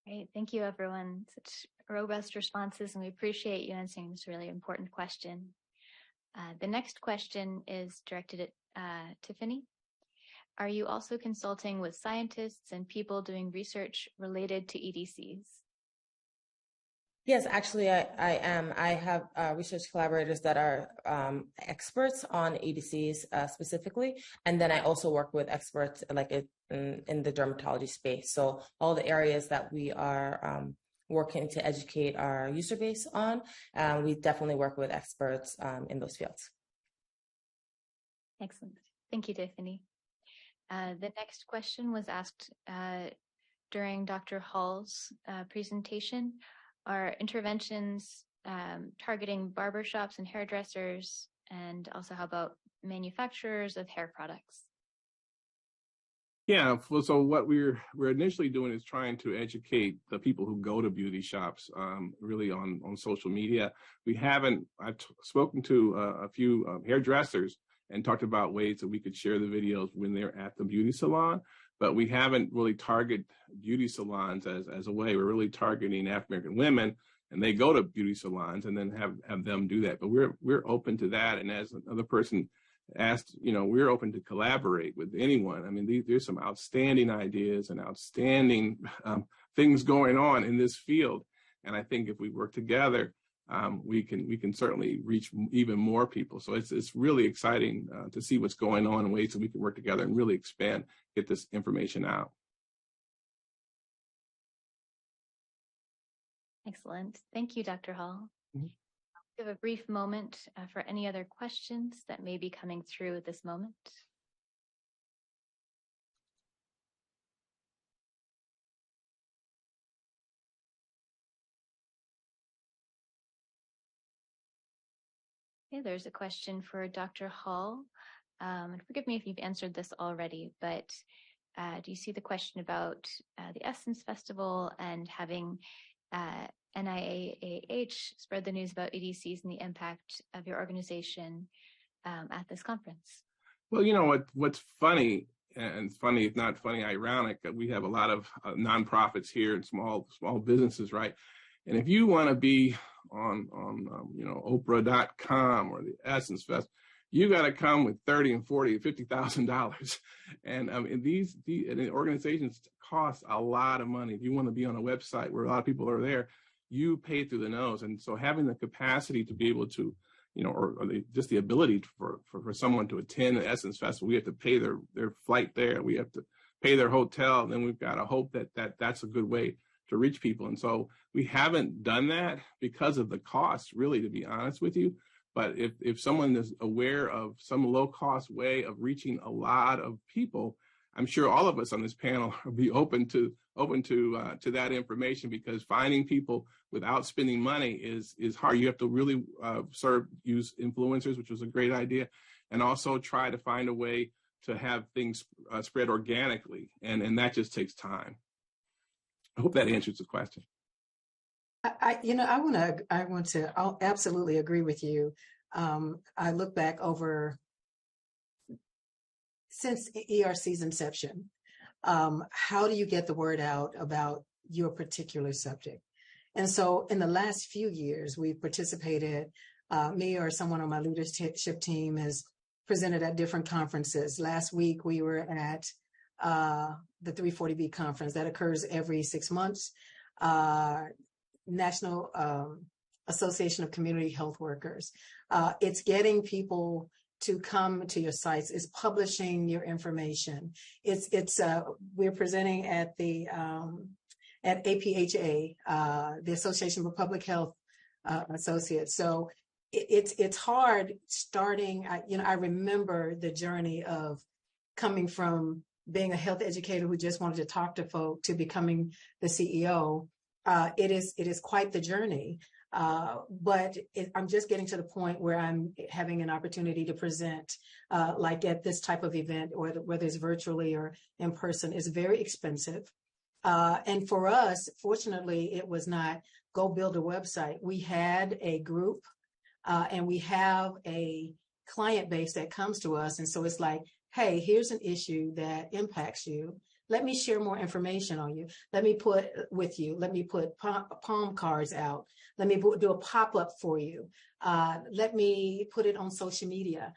Great, thank you everyone. Such robust responses, and we appreciate you answering this really important question. The next question is directed at Tiffany. Are you also consulting with scientists and people doing research related to EDCs? Yes, actually, I am. I have research collaborators that are experts on EDCs specifically, and then I also work with experts like in the dermatology space. So all the areas that we are working to educate our user base on, we definitely work with experts in those fields. Excellent. Thank you, Tiffany. The next question was asked during Dr. Hall's presentation. Are interventions targeting barbershops and hairdressers, and also how about manufacturers of hair products? Yeah, so what we're initially doing is trying to educate the people who go to beauty shops really on social media. I've spoken to a few hairdressers and talked about ways that we could share the videos when they're at the beauty salon, but we haven't really targeted beauty salons as a way. We're really targeting African American women, and they go to beauty salons and then have them do that. But we're open to that. And as another person asked, we're open to collaborate with anyone. I mean, there's some outstanding ideas and outstanding things going on in this field. And I think if we work together, we can certainly reach even more people. So it's really exciting to see what's going on in ways that we can work together and really expand, get this information out. Excellent. Thank you, Dr. Hall. Mm-hmm. Give a brief moment for any other questions that may be coming through at this moment. Okay, there's a question for Dr. Hall. And forgive me if you've answered this already, but do you see the question about the Essence Festival and having NIAAH spread the news about EDCs and the impact of your organization at this conference? Well, what's funny, and funny, if not funny, ironic, that we have a lot of nonprofits here and small businesses, right? And if you want to be on Oprah.com or the Essence Fest, you got to come with $30,000 and $40,000 and $50,000, and these organizations cost a lot of money. If you want to be on a website where a lot of people are there, you pay through the nose, and so having the capacity to be able to, just the ability for someone to attend the Essence Festival, we have to pay their flight there, we have to pay their hotel, and then we've got to hope that's a good way to reach people. And so we haven't done that because of the cost, really, to be honest with you. But if someone is aware of some low-cost way of reaching a lot of people, I'm sure all of us on this panel will be open to that information, because finding people without spending money is hard. You have to really use influencers, which was a great idea, and also try to find a way to have things spread organically, and that just takes time. I hope that answers the question. I'll absolutely agree with you. I look back over since ERC's inception. How do you get the word out about your particular subject? And so in the last few years, we've participated, me or someone on my leadership team has presented at different conferences. Last week, we were at the 340B conference that occurs every 6 months, National Association of Community Health Workers. It's getting people to come to your sites, is publishing your information. We're presenting at the at APHA, the Association for Public Health Associates. So it's hard starting. I remember the journey of coming from being a health educator who just wanted to talk to folk to becoming the CEO. It is quite the journey. But I'm just getting to the point where I'm having an opportunity to present, like at this type of event, or whether it's virtually or in person, is very expensive. And for us, fortunately, it was not go build a website. We had a group, and we have a client base that comes to us. And so it's like, hey, here's an issue that impacts you. Let me share more information on you. Let me put palm cards out. Let me do a pop-up for you. Let me put it on social media.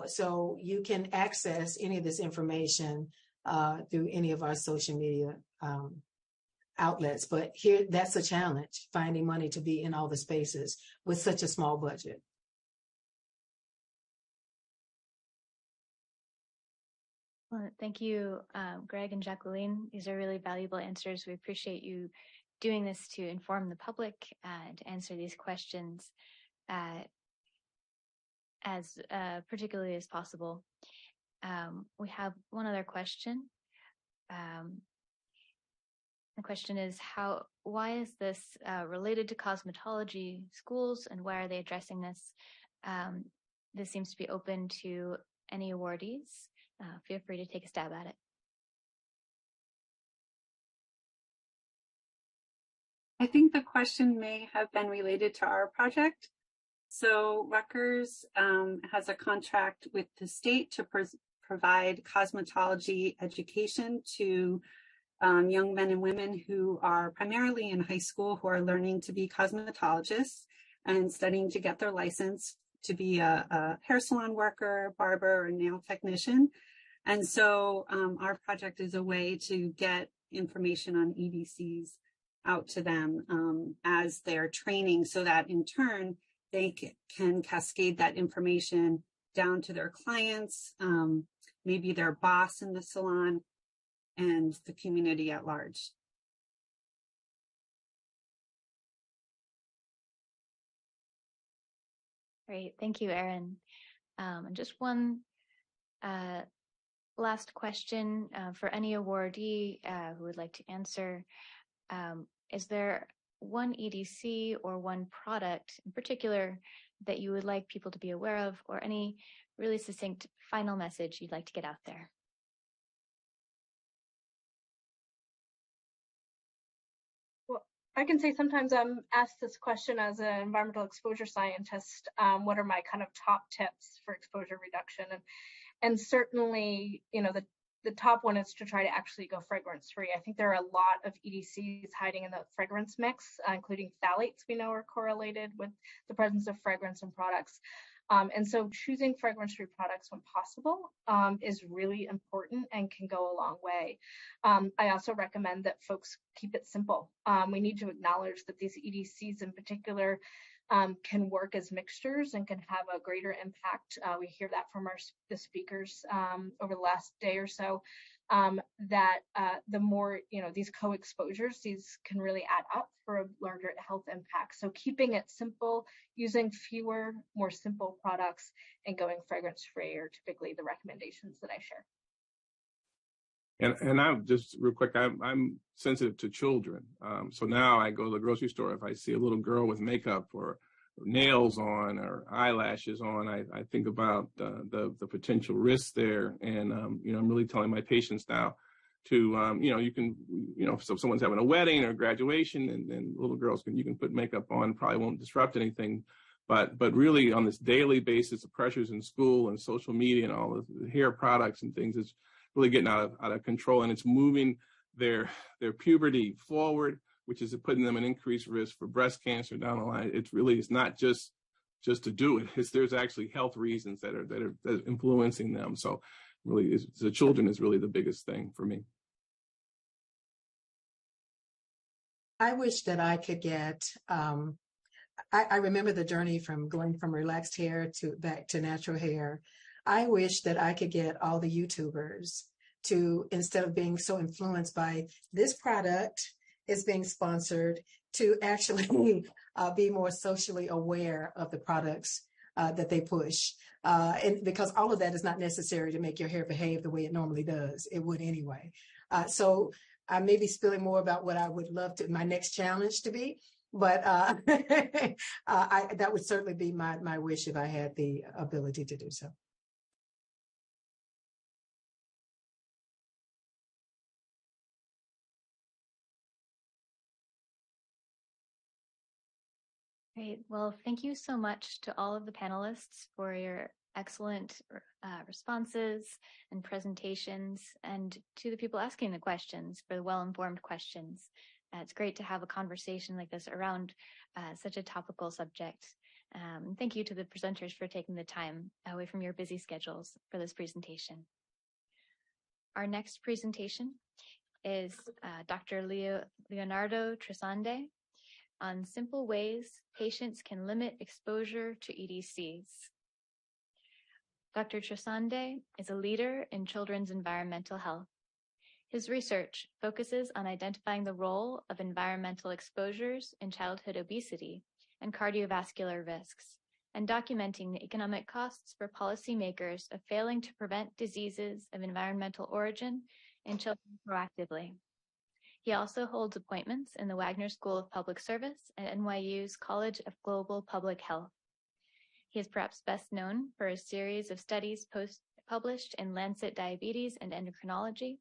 So you can access any of this information through any of our social media outlets. But here, that's a challenge, finding money to be in all the spaces with such a small budget. Well, thank you, Greg and Jacqueline. These are really valuable answers. We appreciate you doing this to inform the public and to answer these questions as particularly as possible. We have one other question. The question is, why is this related to cosmetology schools, and why are they addressing this? This seems to be open to any awardees. Feel free to take a stab at it. I think the question may have been related to our project. So Rutgers has a contract with the state to provide cosmetology education to young men and women who are primarily in high school, who are learning to be cosmetologists and studying to get their license to be a hair salon worker, barber, or nail technician. And so our project is a way to get information on EDCs out to them as they're training, so that in turn they can cascade that information down to their clients, maybe their boss in the salon, and the community at large. Great, thank you, Erin. And just one last question for any awardee who would like to answer. Is there one EDC or one product in particular that you would like people to be aware of, or any really succinct final message you'd like to get out there? Well, I can say sometimes I'm asked this question as an environmental exposure scientist, what are my kind of top tips for exposure reduction? And certainly, the top one is to try to actually go fragrance free. I think there are a lot of EDCs hiding in the fragrance mix, including phthalates we know are correlated with the presence of fragrance in products. And so choosing fragrance-free products when possible is really important and can go a long way. I also recommend that folks keep it simple. We need to acknowledge that these EDCs in particular can work as mixtures and can have a greater impact. We hear that from the speakers over the last day or so, that the more, these co-exposures, these can really add up for a larger health impact. So keeping it simple, using fewer, more simple products, and going fragrance-free are typically the recommendations that I share. And I'm just real quick, I'm sensitive to children. So now I go to the grocery store. If I see a little girl with makeup or nails on or eyelashes on, I think about the potential risks there. And, I'm really telling my patients now to, you can, so if someone's having a wedding or graduation and little girls you can put makeup on, probably won't disrupt anything. But really on this daily basis, the pressures in school and social media and all the hair products and things, it's really getting out of control, and it's moving their puberty forward. which is putting them at increased risk for breast cancer down the line. It's not just to do it. There's actually health reasons that are influencing them. So really, the children is really the biggest thing for me. I wish that I could get, I remember the journey from going from relaxed hair to back to natural hair. I wish that I could get all the YouTubers to, instead of being so influenced by this product is being sponsored, to actually be more socially aware of the products that they push. And because all of that is not necessary to make your hair behave the way it normally does. It would anyway. So I may be spilling more about what I would love to, my next challenge to be, but that would certainly be my wish if I had the ability to do so. Great. Well, thank you so much to all of the panelists for your excellent responses and presentations, and to the people asking the questions for the well-informed questions. It's great to have a conversation like this around such a topical subject. Thank you to the presenters for taking the time away from your busy schedules for this presentation. Our next presentation is Dr. Leonardo Tresande on simple ways patients can limit exposure to EDCs. Dr. Tresande is a leader in children's environmental health. His research focuses on identifying the role of environmental exposures in childhood obesity and cardiovascular risks, and documenting the economic costs for policymakers of failing to prevent diseases of environmental origin in children proactively. He also holds appointments in the Wagner School of Public Service at NYU's College of Global Public Health. He is perhaps best known for a series of studies published in Lancet Diabetes and Endocrinology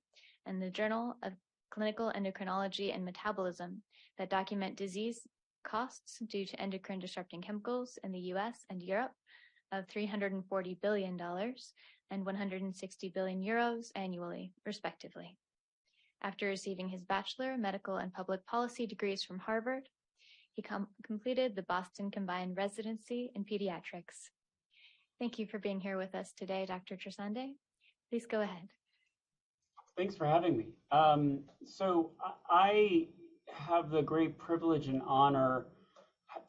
and the Journal of Clinical Endocrinology and Metabolism that document disease costs due to endocrine disrupting chemicals in the US and Europe of $340 billion and 160 billion euros annually, respectively. After receiving his bachelor, medical, and public policy degrees from Harvard, he completed the Boston Combined Residency in Pediatrics. Thank you for being here with us today, Dr. Tresande. Please go ahead. Thanks for having me. So I have the great privilege and honor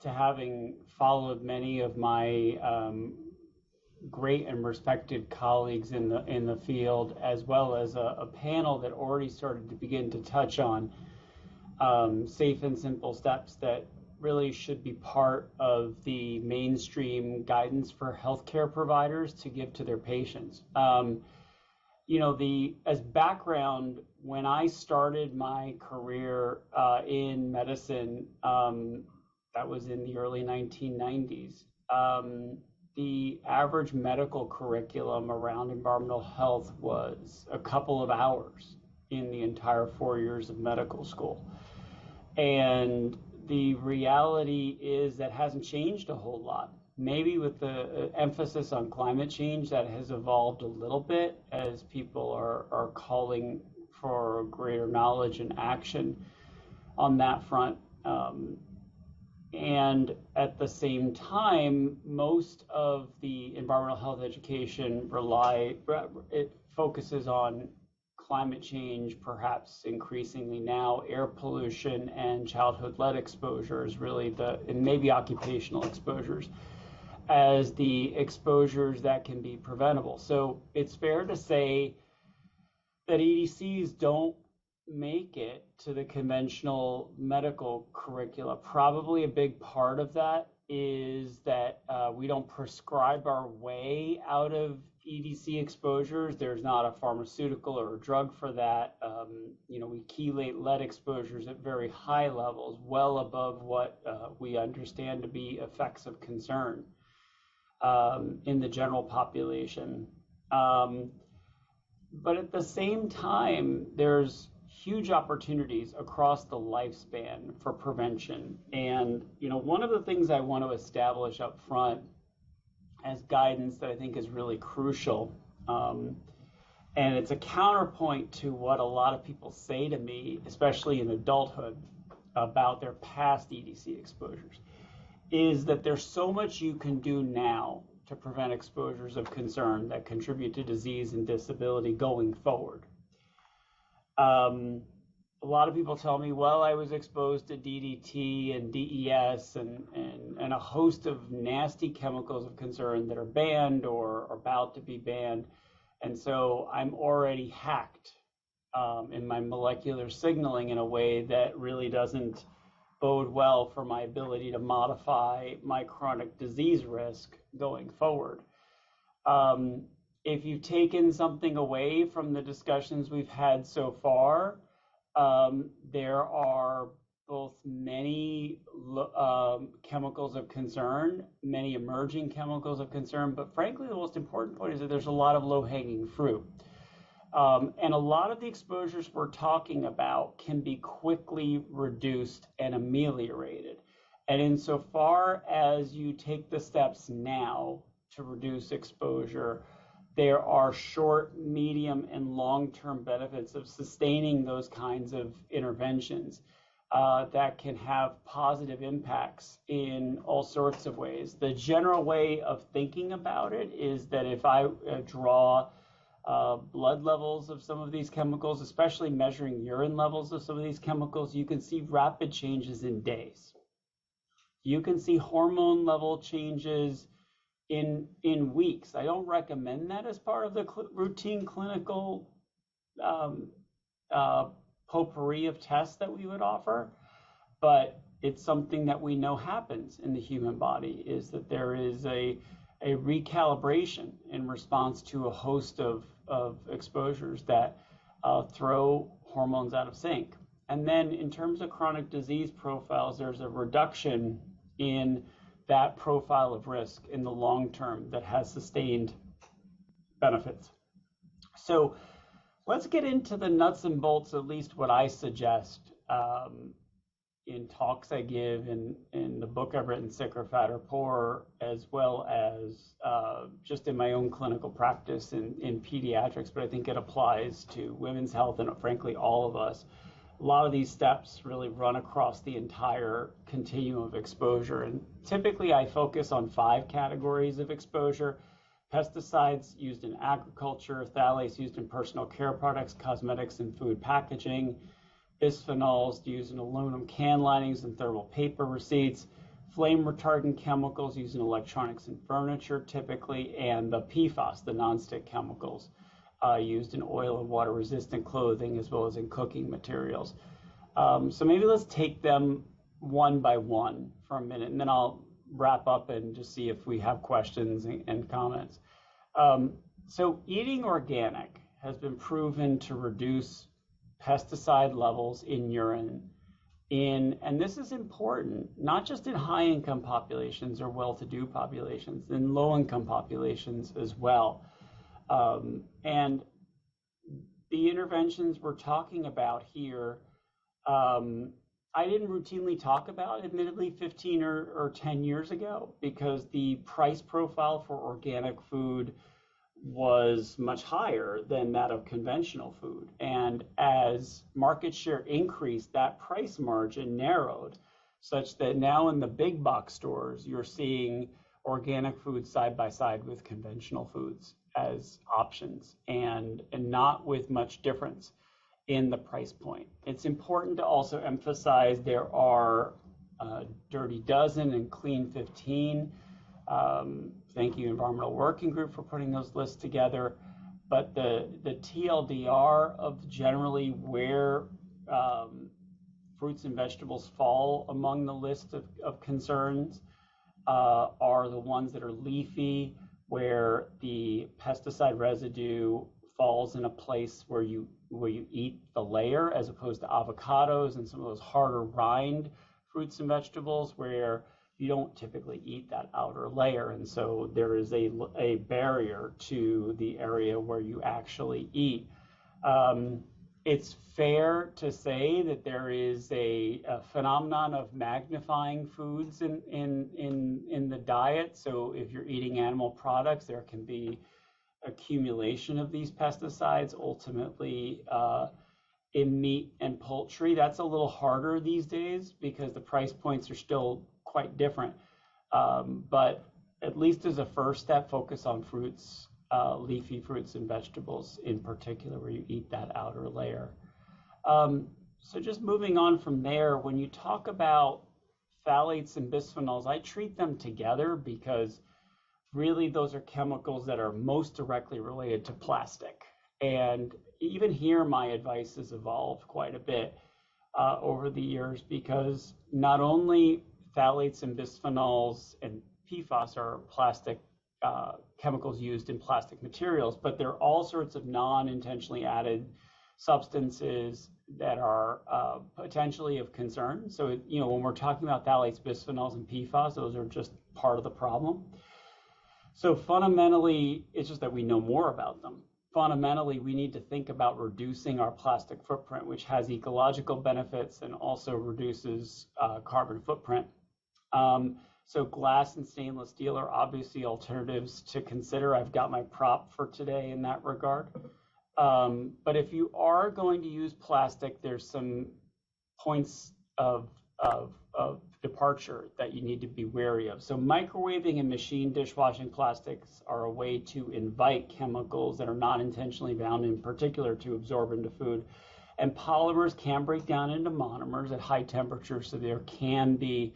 to having followed many of my great and respected colleagues in the field, as well as a panel that already started to begin to touch on safe and simple steps that really should be part of the mainstream guidance for healthcare providers to give to their patients. You know, as background, when I started my career in medicine, that was in the early 1990s. The average medical curriculum around environmental health was a couple of hours in the entire 4 years of medical school. And the reality is that hasn't changed a whole lot. Maybe with the emphasis on climate change, that has evolved a little bit as people are calling for greater knowledge and action on that front. And at the same time, most of the environmental health education it focuses on climate change, perhaps increasingly now air pollution and childhood-led exposures, really and maybe occupational exposures, as the exposures that can be preventable. So it's fair to say that EDCs don't make it to the conventional medical curricula. Probably a big part of that is that we don't prescribe our way out of EDC exposures. There's not a pharmaceutical or a drug for that. You know, we chelate lead exposures at very high levels, well above what we understand to be effects of concern in the general population. But at the same time, there's huge opportunities across the lifespan for prevention. And, you know, one of the things I want to establish up front as guidance that I think is really crucial, and it's a counterpoint to what a lot of people say to me, especially in adulthood, about their past EDC exposures is that there's so much you can do now to prevent exposures of concern that contribute to disease and disability going forward. A lot of people tell me, well, I was exposed to DDT and DES and a host of nasty chemicals of concern that are banned or are about to be banned. And so I'm already hacked in my molecular signaling in a way that really doesn't bode well for my ability to modify my chronic disease risk going forward. If you've taken something away from the discussions we've had so far, there are both many chemicals of concern, many emerging chemicals of concern, but frankly, the most important point is that there's a lot of low-hanging fruit. And a lot of the exposures we're talking about can be quickly reduced and ameliorated. And insofar as you take the steps now to reduce exposure, there are short, medium, and long-term benefits of sustaining those kinds of interventions that can have positive impacts in all sorts of ways. The general way of thinking about it is that if I draw blood levels of some of these chemicals, especially measuring urine levels of some of these chemicals, you can see rapid changes in days. You can see hormone level changes in weeks. I don't recommend that as part of the routine clinical potpourri of tests that we would offer, but it's something that we know happens in the human body, is that there is a recalibration in response to a host of exposures that throw hormones out of sync. And then in terms of chronic disease profiles, there's a reduction in that profile of risk in the long term that has sustained benefits. So let's get into the nuts and bolts, at least what I suggest in talks I give, in the book I've written, Sick or Fat or Poor, as well as just in my own clinical practice in pediatrics, but I think it applies to women's health and frankly all of us. A lot of these steps really run across the entire continuum of exposure. And typically I focus on 5 categories of exposure: pesticides used in agriculture, phthalates used in personal care products, cosmetics and food packaging, bisphenols used in aluminum can linings and thermal paper receipts, flame retardant chemicals used in electronics and furniture typically, and the PFAS, the nonstick chemicals used in oil and water resistant clothing, as well as in cooking materials. So maybe let's take them one by one for a minute, and then I'll wrap up and just see if we have questions and comments. So eating organic has been proven to reduce pesticide levels in urine and this is important, not just in high-income populations or well-to-do populations, in low-income populations as well. And the interventions we're talking about here, I didn't routinely talk about, admittedly, 15 or 10 years ago, because the price profile for organic food was much higher than that of conventional food. And as market share increased, that price margin narrowed, such that now in the big box stores, you're seeing organic food side by side with conventional foods as options, and not with much difference in the price point. It's important to also emphasize there are Dirty Dozen and Clean 15. Thank you, Environmental Working Group, for putting those lists together. But the TLDR of generally where fruits and vegetables fall among the list of concerns are the ones that are leafy, where the pesticide residue falls in a place where you eat the layer, as opposed to avocados and some of those harder rind fruits and vegetables where you don't typically eat that outer layer. And so there is a barrier to the area where you actually eat. It's fair to say that there is a phenomenon of magnifying foods in the diet. So if you're eating animal products, there can be accumulation of these pesticides, ultimately in meat and poultry. That's a little harder these days because the price points are still quite different. But at least as a first step, focus on fruits, leafy fruits and vegetables in particular, where you eat that outer layer. So just moving on from there, when you talk about phthalates and bisphenols, I treat them together because really those are chemicals that are most directly related to plastic. And even here, my advice has evolved quite a bit over the years, because not only phthalates and bisphenols and PFAS are plastic chemicals used in plastic materials, but there are all sorts of non-intentionally added substances that are potentially of concern. So, you know, when we're talking about phthalates, bisphenols, and PFAS, those are just part of the problem. So fundamentally, it's just that we know more about them. Fundamentally, we need to think about reducing our plastic footprint, which has ecological benefits and also reduces carbon footprint. So glass and stainless steel are obviously alternatives to consider. I've got my prop for today in that regard. But if you are going to use plastic, there's some points of departure that you need to be wary of. So microwaving and machine dishwashing plastics are a way to invite chemicals that are not intentionally bound, in particular, to absorb into food. And polymers can break down into monomers at high temperatures, so there can be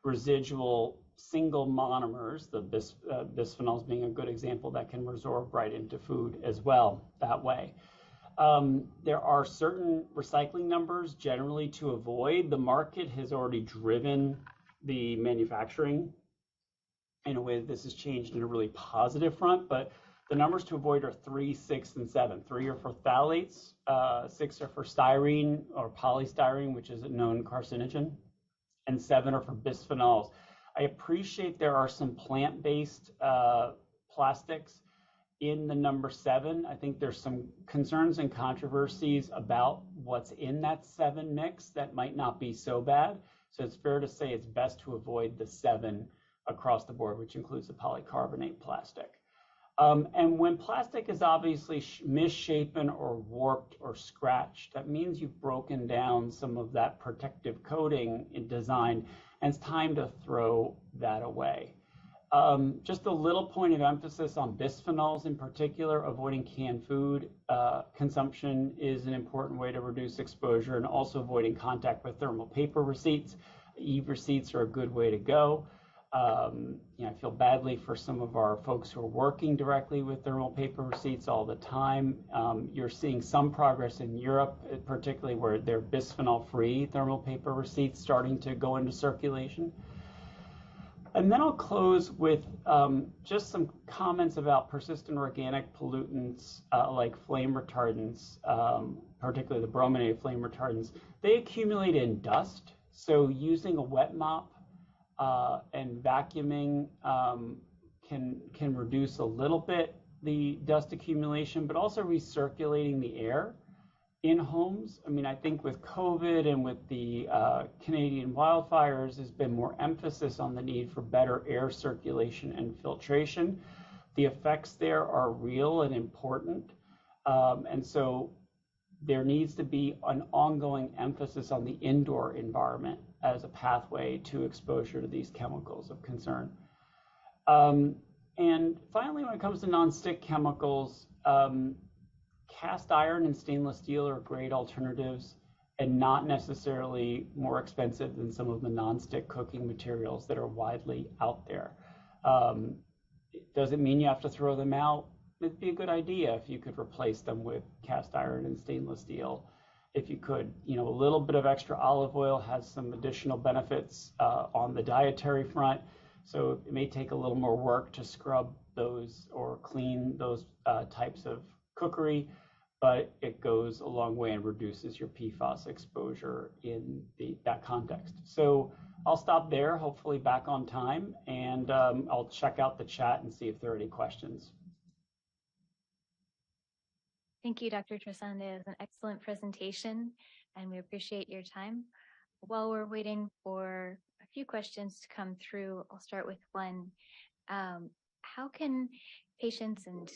residual single monomers, the bisphenols being a good example, that can resorb right into food as well that way. There are certain recycling numbers generally to avoid. The market has already driven the manufacturing in a way that this has changed in a really positive front, but the numbers to avoid are 3, 6, and 7. 3 are for phthalates, 6 are for styrene or polystyrene, which is a known carcinogen, and 7 are for bisphenols. I appreciate there are some plant-based plastics in the number 7. I think there's some concerns and controversies about what's in that 7 mix that might not be so bad. So it's fair to say it's best to avoid the 7 across the board, which includes the polycarbonate plastic. And when plastic is obviously misshapen or warped or scratched, that means you've broken down some of that protective coating in design, and it's time to throw that away. Just a little point of emphasis on bisphenols in particular. Avoiding canned food consumption is an important way to reduce exposure, and also avoiding contact with thermal paper receipts. E-receipts are a good way to go. You know, I feel badly for some of our folks who are working directly with thermal paper receipts all the time. You're seeing some progress in Europe, particularly where they're bisphenol-free thermal paper receipts starting to go into circulation. And then I'll close with just some comments about persistent organic pollutants like flame retardants, particularly the brominated flame retardants. They accumulate in dust, so using a wet mop and vacuuming can reduce a little bit the dust accumulation, but also recirculating the air in homes. I mean, I think with COVID and with the Canadian wildfires, there's been more emphasis on the need for better air circulation and filtration. The effects there are real and important. And so there needs to be an ongoing emphasis on the indoor environment as a pathway to exposure to these chemicals of concern. And finally, when it comes to nonstick chemicals, cast iron and stainless steel are great alternatives and not necessarily more expensive than some of the nonstick cooking materials that are widely out there. It doesn't mean you have to throw them out. It'd be a good idea if you could replace them with cast iron and stainless steel. If you could, you know, a little bit of extra olive oil has some additional benefits on the dietary front. So it may take a little more work to scrub those or clean those types of cookery, but it goes a long way and reduces your PFAS exposure in that context. So I'll stop there, hopefully back on time, and I'll check out the chat and see if there are any questions. Thank you, Dr. Tresande. It was an excellent presentation, and we appreciate your time. While we're waiting for a few questions to come through, I'll start with one. How can patients and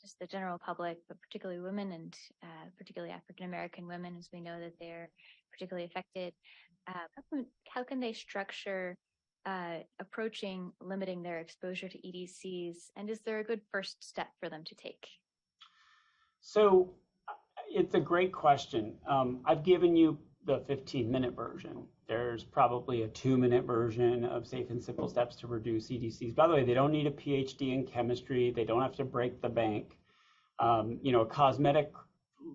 just the general public, but particularly women and particularly African-American women, as we know that they're particularly affected. How can they structure approaching limiting their exposure to EDCs? And is there a good first step for them to take? So it's a great question. I've given you the 15-minute version. There's probably a 2-minute version of safe and simple steps to reduce EDCs. By the way, they don't need a Ph.D. in chemistry. They don't have to break the bank. A cosmetic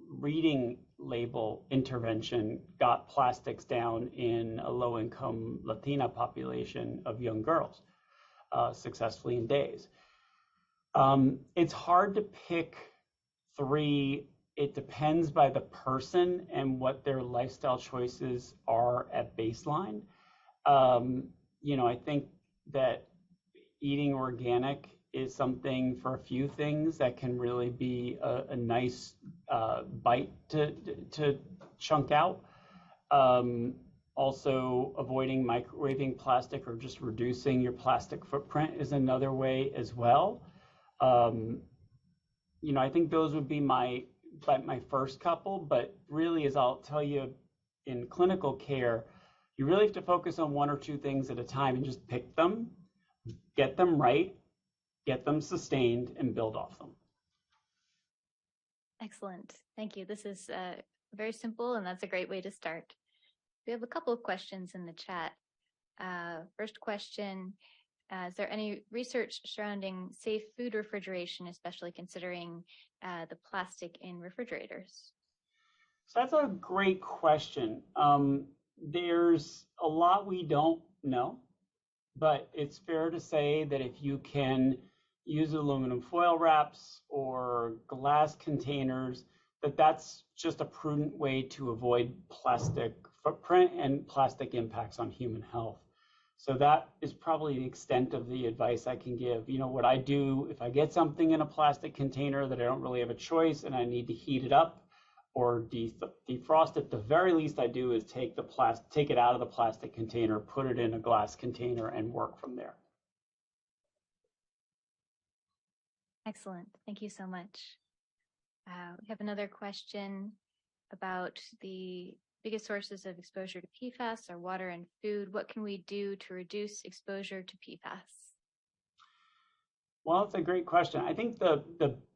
reading label intervention got plastics down in a low-income Latina population of young girls successfully in days. It's hard to pick 3. It depends by the person and what their lifestyle choices are at baseline. I think that eating organic is something for a few things that can really be a nice bite to chunk out. Also, avoiding microwaving plastic or just reducing your plastic footprint is another way as well. I think those would be my first couple, but really, as I'll tell you, in clinical care, you really have to focus on 1 or 2 things at a time and just pick them, get them right, get them sustained, and build off them. Excellent. Thank you. This is very simple, and that's a great way to start. We have a couple of questions in the chat. First question, is there any research surrounding safe food refrigeration, especially considering the plastic in refrigerators? So that's a great question. There's a lot we don't know, but it's fair to say that if you can use aluminum foil wraps or glass containers, that's just a prudent way to avoid plastic footprint and plastic impacts on human health. So that is probably the extent of the advice I can give. What I do if I get something in a plastic container that I don't really have a choice and I need to heat it up or defrost it, the very least I do is take it out of the plastic container, put it in a glass container, and work from there. Excellent. Thank you so much. We have another question about the biggest sources of exposure to PFAS are water and food. What can we do to reduce exposure to PFAS? Well, it's a great question. I think the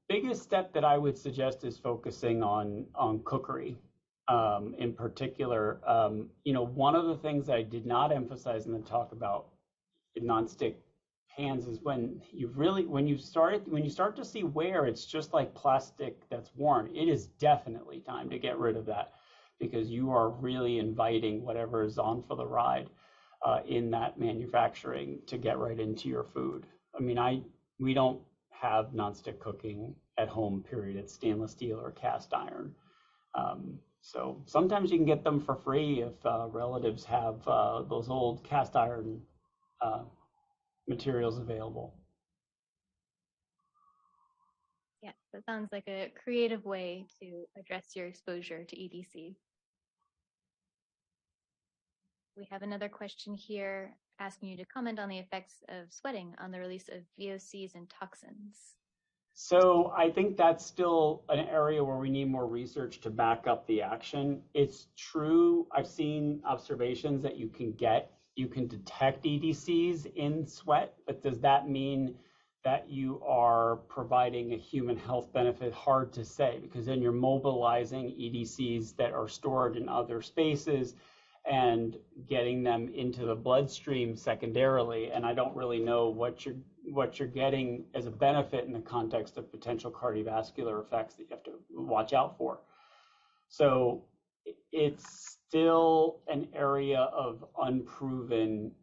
biggest step that I would suggest is focusing on cookery in particular. One of the things I did not emphasize in the talk about nonstick pans is when you start to see wear, it's just like plastic that's worn. It is definitely time to get rid of that, because you are really inviting whatever is on for the ride in that manufacturing to get right into your food. We don't have nonstick cooking at home, period. It's stainless steel or cast iron. So sometimes you can get them for free if relatives have those old cast iron materials available. Yeah, that sounds like a creative way to address your exposure to EDC. We have another question here asking you to comment on the effects of sweating on the release of VOCs and toxins. So I think that's still an area where we need more research to back up the action. It's true, I've seen observations that you can detect EDCs in sweat, but does that mean that you are providing a human health benefit? Hard to say, because then you're mobilizing EDCs that are stored in other spaces and getting them into the bloodstream secondarily. And I don't really know what you're getting as a benefit in the context of potential cardiovascular effects that you have to watch out for. So it's still an area of unproven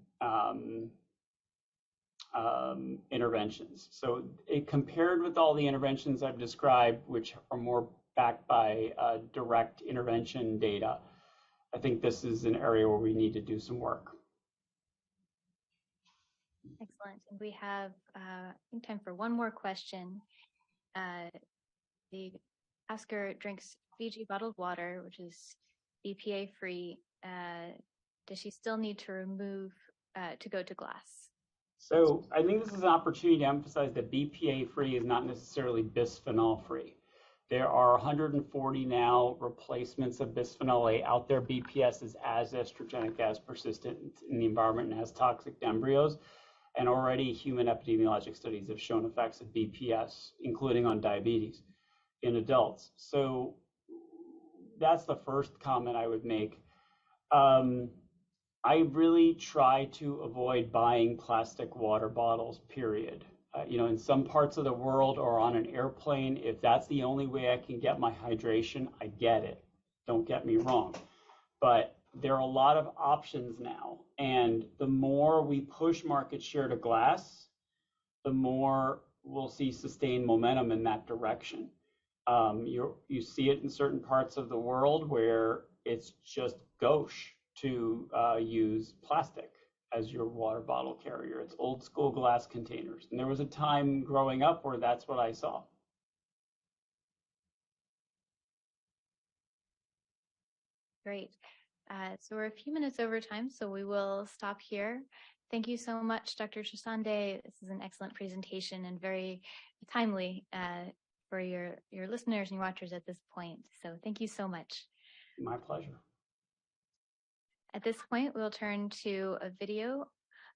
interventions. So compared with all the interventions I've described, which are more backed by direct intervention data, I think this is an area where we need to do some work. Excellent. And we have I think time for one more question. The asker drinks Fiji bottled water, which is BPA free. Does she still need to remove to go to glass? So I think this is an opportunity to emphasize that BPA-free is not necessarily bisphenol-free. There are 140 now replacements of bisphenol A out there. BPS is as estrogenic, as persistent in the environment, and as toxic to embryos. And already human epidemiologic studies have shown effects of BPS, including on diabetes in adults. So that's the first comment I would make. I really try to avoid buying plastic water bottles, period. In some parts of the world or on an airplane, if that's the only way I can get my hydration, I get it. Don't get me wrong. But there are a lot of options now. And the more we push market share to glass, the more we'll see sustained momentum in that direction. You see it in certain parts of the world where it's just gauche to use plastic as your water bottle carrier. It's old school glass containers. And there was a time growing up where that's what I saw. Great. So we're a few minutes over time, so we will stop here. Thank you so much, Dr. Chisande. This is an excellent presentation and very timely for your listeners and your watchers at this point. So thank you so much. My pleasure. At this point, we'll turn to a video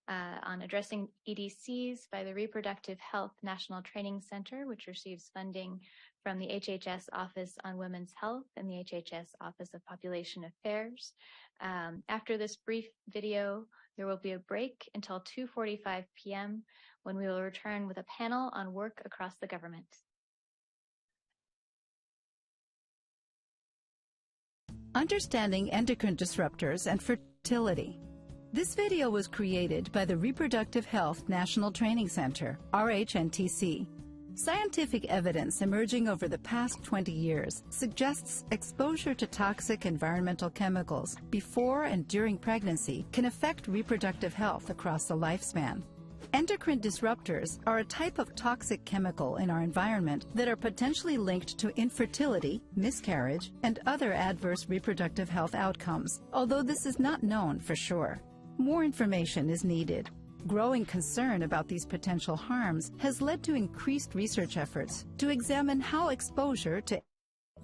on addressing EDCs by the Reproductive Health National Training Center, which receives funding from the HHS Office on Women's Health and the HHS Office of Population Affairs. After this brief video, there will be a break until 2:45 p.m. when we will return with a panel on work across the government. Understanding endocrine disruptors and fertility. This video was created by the Reproductive Health National Training Center, RHNTC. Scientific evidence emerging over the past 20 years suggests exposure to toxic environmental chemicals before and during pregnancy can affect reproductive health across the lifespan. Endocrine disruptors are a type of toxic chemical in our environment that are potentially linked to infertility, miscarriage, and other adverse reproductive health outcomes, although this is not known for sure. More information is needed. Growing concern about these potential harms has led to increased research efforts to examine how exposure to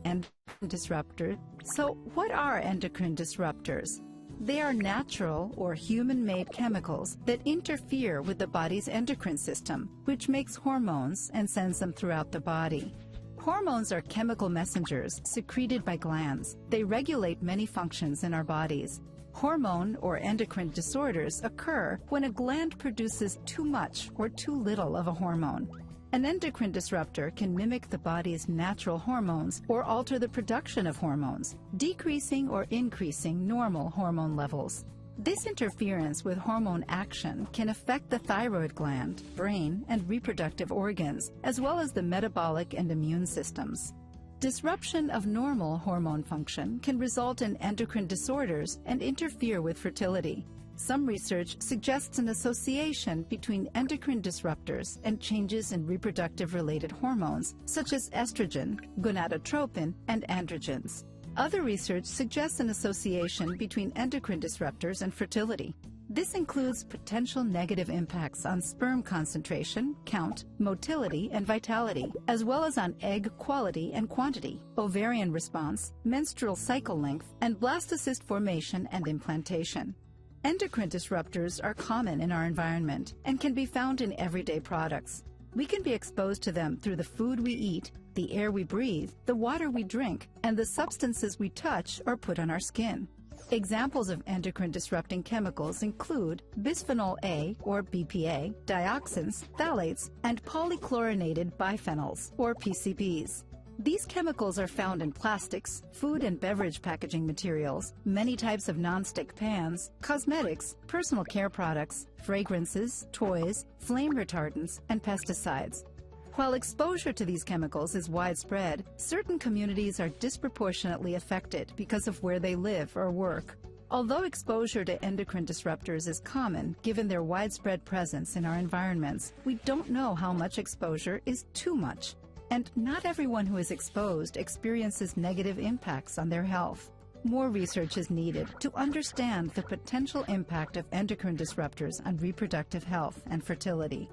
endocrine disruptors. So, what are endocrine disruptors? They are natural or human-made chemicals that interfere with the body's endocrine system, which makes hormones and sends them throughout the body. Hormones are chemical messengers secreted by glands. They regulate many functions in our bodies. Hormone or endocrine disorders occur when a gland produces too much or too little of a hormone. An endocrine disruptor can mimic the body's natural hormones or alter the production of hormones, decreasing or increasing normal hormone levels. This interference with hormone action can affect the thyroid gland, brain, and reproductive organs, as well as the metabolic and immune systems. Disruption of normal hormone function can result in endocrine disorders and interfere with fertility. Some research suggests an association between endocrine disruptors and changes in reproductive-related hormones, such as estrogen, gonadotropin, and androgens. Other research suggests an association between endocrine disruptors and fertility. This includes potential negative impacts on sperm concentration, count, motility, and vitality, as well as on egg quality and quantity, ovarian response, menstrual cycle length, and blastocyst formation and implantation. Endocrine disruptors are common in our environment and can be found in everyday products. We can be exposed to them through the food we eat, the air we breathe, the water we drink, and the substances we touch or put on our skin. Examples of endocrine disrupting chemicals include bisphenol A or BPA, dioxins, phthalates, and polychlorinated biphenyls or PCBs. These chemicals are found in plastics, food and beverage packaging materials, many types of nonstick pans, cosmetics, personal care products, fragrances, toys, flame retardants, and pesticides. While exposure to these chemicals is widespread, certain communities are disproportionately affected because of where they live or work. Although exposure to endocrine disruptors is common, given their widespread presence in our environments, we don't know how much exposure is too much. And not everyone who is exposed experiences negative impacts on their health. More research is needed to understand the potential impact of endocrine disruptors on reproductive health and fertility.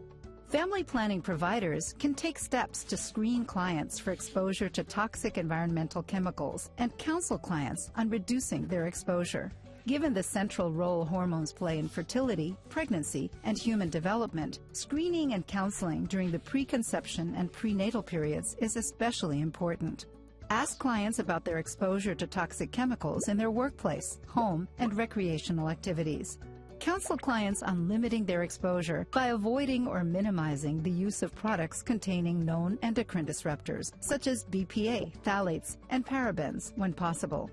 Family planning providers can take steps to screen clients for exposure to toxic environmental chemicals and counsel clients on reducing their exposure. Given the central role hormones play in fertility, pregnancy, and human development, screening and counseling during the preconception and prenatal periods is especially important. Ask clients about their exposure to toxic chemicals in their workplace, home, and recreational activities. Counsel clients on limiting their exposure by avoiding or minimizing the use of products containing known endocrine disruptors, such as BPA, phthalates, and parabens when possible.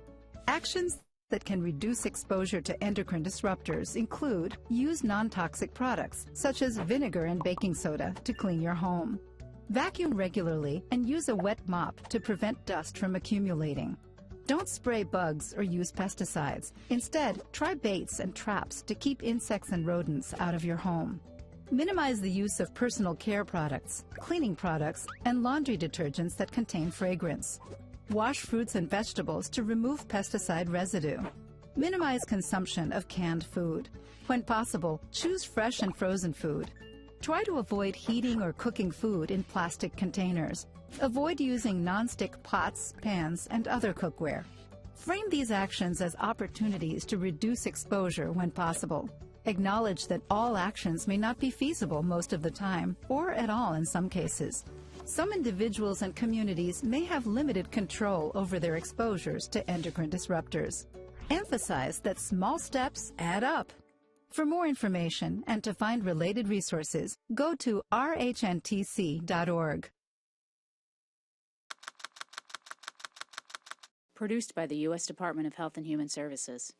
Actions that can reduce exposure to endocrine disruptors include use non-toxic products, such as vinegar and baking soda, to clean your home. Vacuum regularly and use a wet mop to prevent dust from accumulating. Don't spray bugs or use pesticides. Instead, try baits and traps to keep insects and rodents out of your home. Minimize the use of personal care products, cleaning products, and laundry detergents that contain fragrance. Wash fruits and vegetables to remove pesticide residue. Minimize consumption of canned food. When possible, choose fresh and frozen food. Try to avoid heating or cooking food in plastic containers. Avoid using non-stick pots, pans, and other cookware. Frame these actions as opportunities to reduce exposure when possible. Acknowledge that all actions may not be feasible most of the time, or at all in some cases. Some individuals and communities may have limited control over their exposures to endocrine disruptors. Emphasize that small steps add up. For more information and to find related resources, go to rhnTC.org. Produced by the U.S. Department of Health and Human Services.